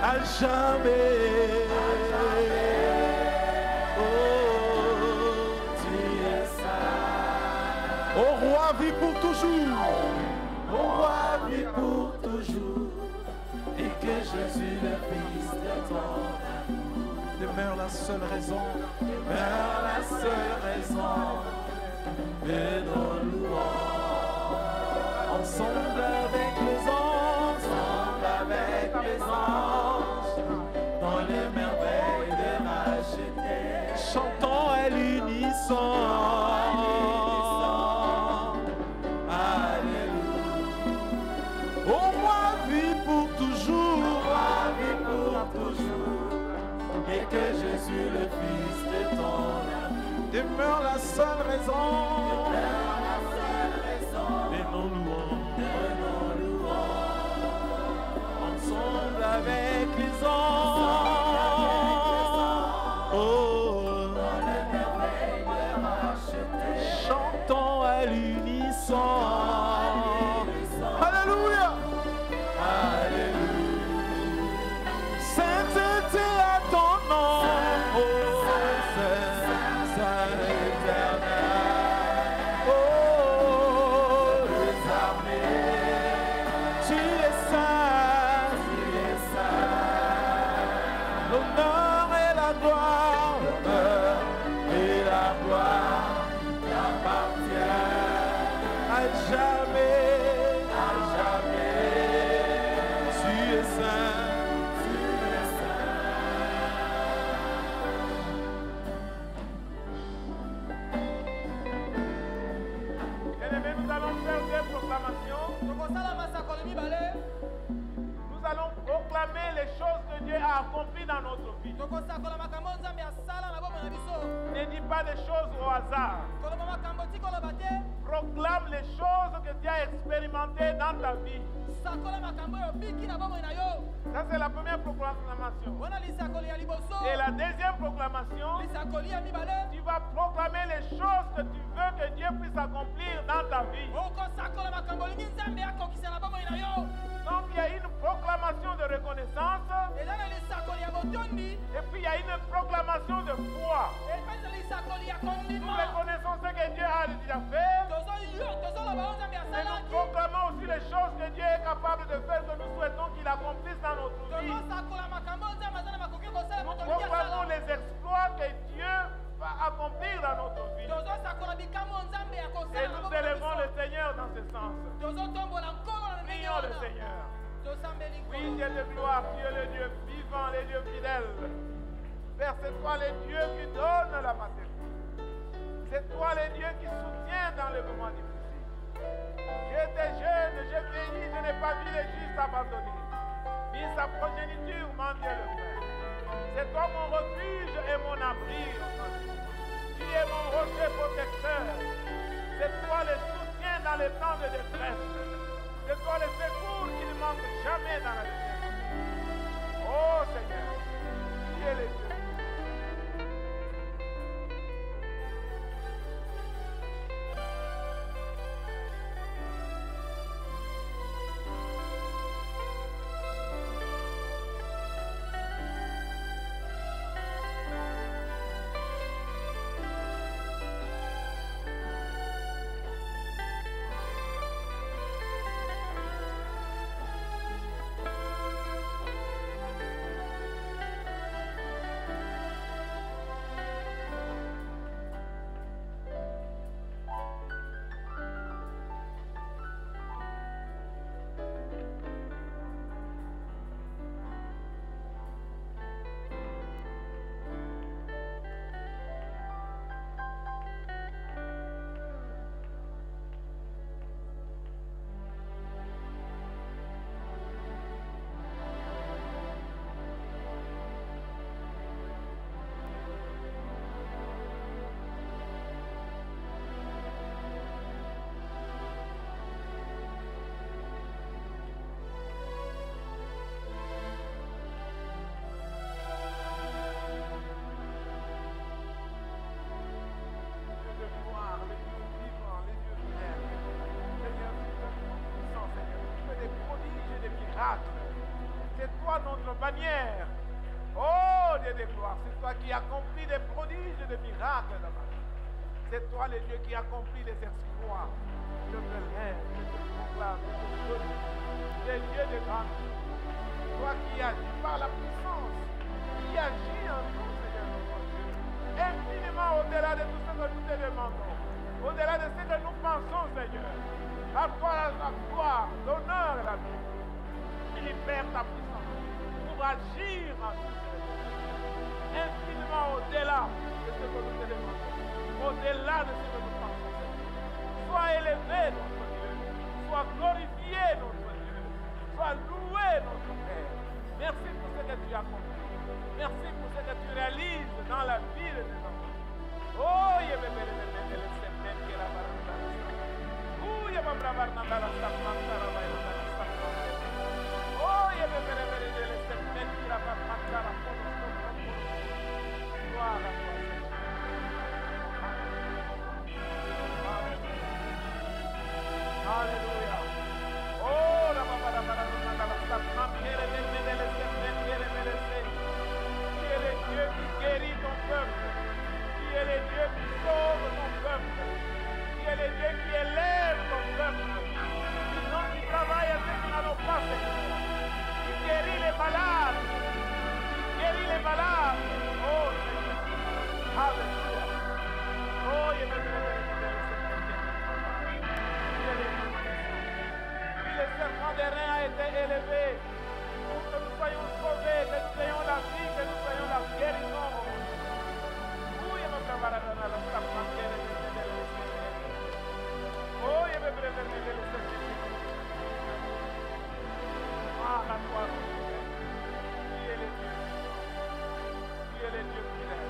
à jamais. Oh, tu es saint. Au roi vit pour toujours, au roi vit pour toujours, et que Jésus le Fils de ton demeure la seule raison, demeure la seule raison de nos louanges. Ensemble avec les anges, dans les merveilles de racheter, chantons à l'unisson. Alléluia. Au roi vit pour toujours, et que Jésus le Fils de ton amour demeure la seule raison de nos louanges. Ensemble avec les anges, oh, chantons à l'unisson. Alléluia. Alléluia. Sainteté à ton nom, oh, Saint, Saint éternel. Oh, désarmé, tu es saint, l'honneur et la gloire, l'honneur et la gloire t'appartiennent à jamais, à jamais. Tu es saint, tu es Bien-aimés, nous allons faire des proclamations. Nous allons proclamer les choses que Dieu a accomplies dans notre vie. Ne dis pas des choses au hasard. Proclame les choses que tu as expérimentées dans ta vie. Ça, c'est la première proclamation. Et la deuxième proclamation, tu vas proclamer les choses que tu veux que Dieu puisse accomplir dans ta vie. Donc il y a une proclamation de reconnaissance et puis il y a une proclamation de foi. Nous reconnaissons ce que Dieu a déjà fait. Et nous proclamons aussi les choses que Dieu est capable de faire, que nous souhaitons qu'il accomplisse dans notre vie. Nous proclamons les exploits que Dieu va accomplir dans notre vie. Et nous élevons le Seigneur dans ce sens. Prions Dieu de gloire, tu es le Dieu vivant, le Dieu fidèle. Père, c'est toi le Dieu qui donne la maternité. C'est toi le Dieu qui soutient dans les moments difficiles. J'étais jeune, j'ai vieilli, je n'ai pas vu le juste abandonné. Ni sa progéniture, mon Dieu le Père. C'est toi mon refuge et mon abri. Tu es mon rocher protecteur. C'est toi le soutien dans les temps de détresse. C'est toi le secours qui ne manque jamais dans la détresse. Oh Seigneur, tu es le Dieu. C'est toi notre bannière. Oh Dieu de gloire, c'est toi qui accomplis des prodiges, des miracles dans ma vie. C'est toi le Dieu qui accomplit les exploits. Je te lève, je te proclame, je te glorifie. Le Dieu de grâce. Toi qui agis par la puissance, qui agis en nous, Seigneur notre Dieu. Infiniment au-delà de tout ce que nous te demandons. Au-delà de ce que nous pensons, Seigneur. À toi la gloire, l'honneur et la vie. Libère ta puissance pour agir en nous, infiniment au-delà de ce que nous te demandons, au-delà de ce que nous pensons. Sois élevé, notre Dieu, sois glorifié, notre Dieu, sois loué, notre Père. Merci pour ce que tu as accompli. Merci pour ce que tu réalises dans la vie de tes enfants. Oh, oh, il y a des Alléluia. Oh, la tu es le Dieu qui guérit ton peuple. Tu es le Dieu qui sauve ton peuple. Tu es le Dieu qui élève ton peuple. Non, tu travailles avec qui n'en ont pas fait. Tu guéris les malades. Tu guéris les malades. Oh, Seigneur. Alléluia. Oh, il y a des puis le serpent des reins a été élevé pour que nous soyons sauvés, que nous ayons la vie, que nous ayons la guérison. Oh, il y a des oh, il y a des ah, la gloire. Tu es le Dieu. Tu es le Dieu fidèle.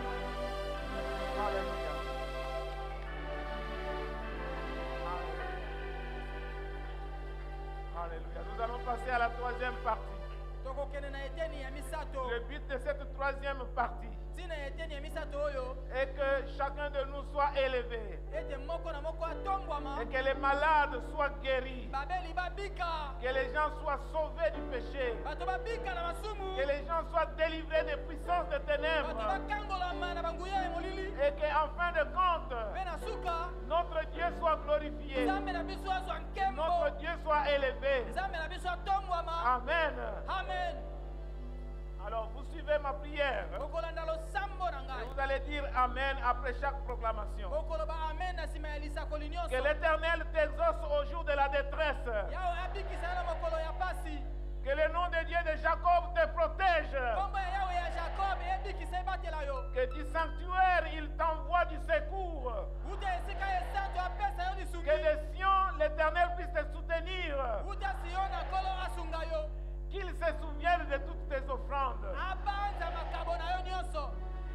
Alléluia. Alléluia. Nous allons passer à la troisième partie. Le but de cette troisième partie est que chacun de nous soit élevé et que les malades soient guéris, que les gens soient sauvés du péché, que les gens soient délivrés des puissances des ténèbres et qu'en fin de compte notre Dieu soit glorifié, notre Dieu soit élevé. Amen. Amen. Alors vous suivez ma prière et vous allez dire Amen après chaque proclamation. Que l'Éternel t'exauce au jour de la détresse. Que le nom de Dieu de Jacob te protège. Kombo ya Yahweh ya Jacob ebikisa ebatela yo. Que du sanctuaire, il t'envoie du secours. Uta esika esantu apesa yo lisungi. Que de Sion, l'Éternel puisse te soutenir. Uta Siona kolo asunga yo. Qu'il se souvienne de toutes tes offrandes. Abanza makabo na yo nyonso.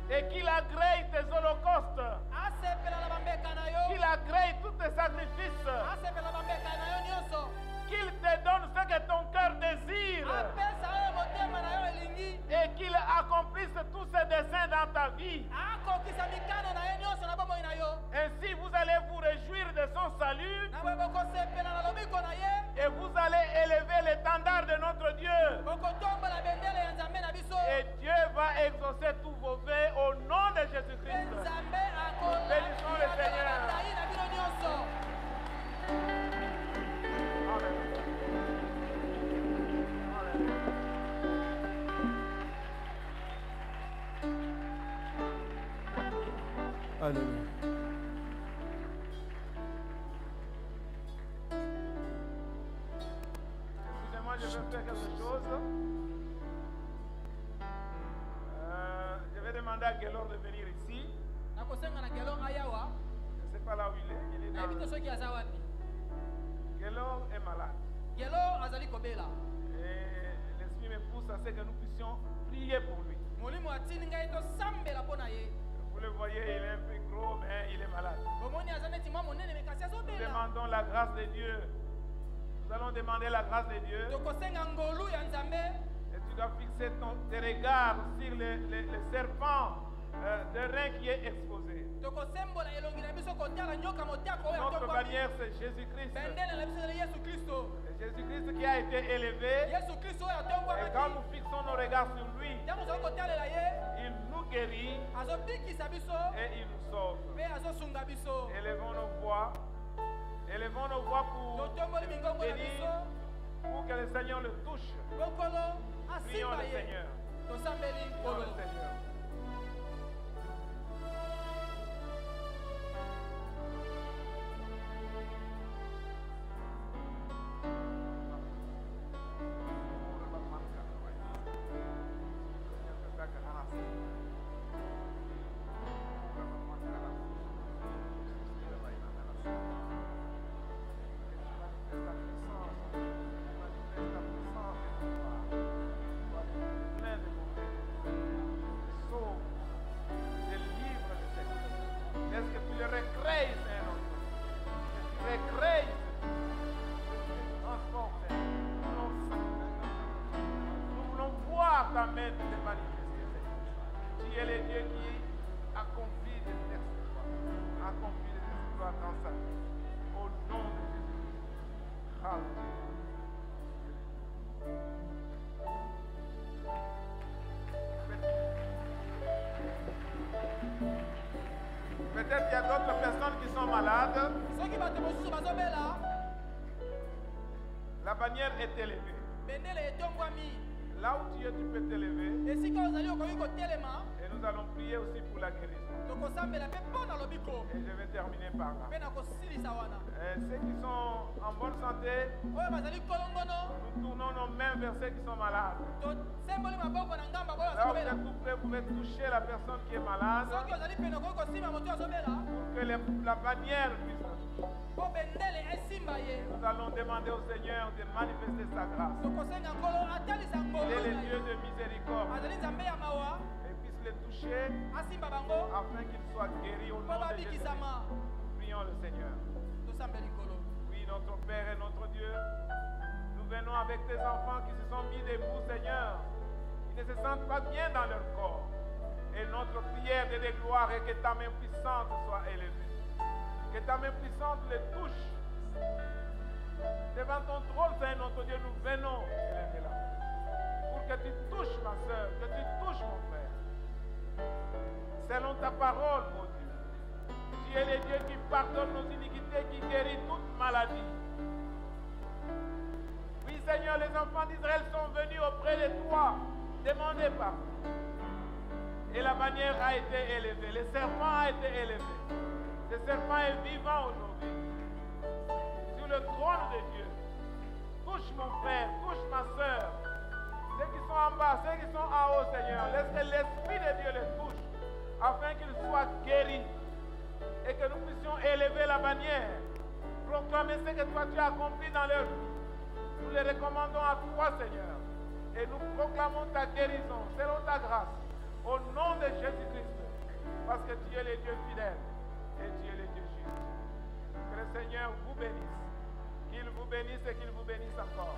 Et qu'il agrée tes holocaustes. Asepela na bambeka na yo. Qu'il agrée tous tes sacrifices. Asepela na bambeka na yo nyonso. Qu'il te donne ce que ton cœur désire. Apesa yo motema na yo elingi. Et qu'il accomplisse tous ses desseins dans ta vie. Akokisa mikano na yo nyonso na bomoi na yo. Ainsi vous allez vous réjouir de son salut. Na bwe bokosepela na lobiko na ye. Et vous allez élever l'étendard de notre Dieu. Bokotombola bendele ya Nzambe na biso. Et Dieu va exaucer tous vos vœux au nom de Jésus-Christ. Nzambe akola. Bénissons le Seigneur. Na bino nyonso. Alléluia. Excusez-moi, je vais faire quelque chose. Je vais demander à Guélor de venir ici. Nakosenga na Gelor ayawa. Je ne sais pas là où il est. Il est Na bito dans... soki aza wapi. Guélor est malade. Gelor azali kobela. Et l'Esprit me pousse à ce que nous puissions prier pour lui. Molimo atindi ngai tosambela mpo na ye. Vous le voyez, il est un peu gros, mais il est malade. Bomoni aza neti mwa monene me kasi Nous azobela. demandons la grâce de Dieu. Nous allons demander la grâce de Dieu. Tokosenga ngolu ya Nzambe. Et tu dois fixer tes regards sur le serpent de rein qui est exposé. Tokosembola elongi na biso kotala nyoka motiako oyo Notre atongwami. bannière, c'est Jésus-Christ. Bendele na biso ezali Yesu Kristo. C'est Jésus-Christ qui a été élevé. Yesu Kristo oyo Et quand atongwamaki. nous fixons nos regards sur lui, Ntango tozali kotalela ye, il nous guérit azobikisa biso et il nous sauve. mpe azosunga biso. Élevons nos voix. Élevons nos voix pour Totomboli mingongo na bénir, biso. pour que le Seigneur le touche. Bokolo Prions asimba le ye. Seigneur. Tosambeli Prions nkolo. le Seigneur. Est-ce que tu le recrées, Seigneur? Que tu recrées. Transforme. Nous voulons voir ta main te manifester, Seigneur. Tu es le Dieu qui accomplit des exploits. Accomplit des exploits dans sa vie. Au nom de Jésus. Alléluia. Peut-être qu'il y a d'autres personnes qui sont malades. Soki bato mosusu bazobela, La bannière est élevée. bendele etongwami. Là où tu es, tu peux t'élever. Esika ozali okoki kotelema, Et nous allons prier aussi pour la guérison. tokosambela mpe mpo na lobiko. Et je vais terminer par là. Mpe na kosilisa wana. Ceux qui sont en bonne santé, Oyo bazali kolongono, nous tournons nos mains vers ceux qui sont malades. tosemboli maboko na ngamba boyo Là où vous azobela. êtes tout près, vous pouvez toucher la personne qui est malade Soki ozali pene okoki kosimba moto azobela, pour que la bannière puisse. mpo bendele esimba ye. Nous allons demander au Seigneur de manifester sa grâce. Tokosenga nkolo atalisa Il est ngolu le na Dieu ye. de miséricorde Azali Nzambe ya mawa, et puisse les toucher asimba bango, afin qu'ils soient guéris au mpo nom de Jésus. babikisama. Prions le Seigneur. Tosambeli nkolo. Oui, notre Père et notre Dieu, nous venons avec tes enfants qui se sont mis debout, Seigneur. Ils ne se sentent pas bien dans leur corps. Et notre prière de gloire est que ta main puissante soit élevée. Que ta main puissante les touche. Devant ton trône, Seigneur notre Dieu, nous venons élever la main. Pour que tu touches ma soeur, que tu touches mon frère. Selon ta parole, mon Dieu. Tu es le Dieu qui pardonne nos iniquités, qui guérit toute maladie. Oui, Seigneur, les enfants d'Israël sont venus auprès de toi, demander pardon. Et la bannière a été élevée, le serpent a été élevé. Ce serpent est vivant aujourd'hui. Sur le trône de Dieu. Touche mon frère, touche ma soeur. élever la bannière, proclamer ce que toi tu as accompli dans leur vie. Nous les recommandons à toi, Seigneur, et nous proclamons ta guérison selon ta grâce, au nom de Jésus-Christ, parce que tu es le Dieu fidèle et tu es le Dieu juste. Que le Seigneur vous bénisse, qu'il vous bénisse et qu'il vous bénisse encore.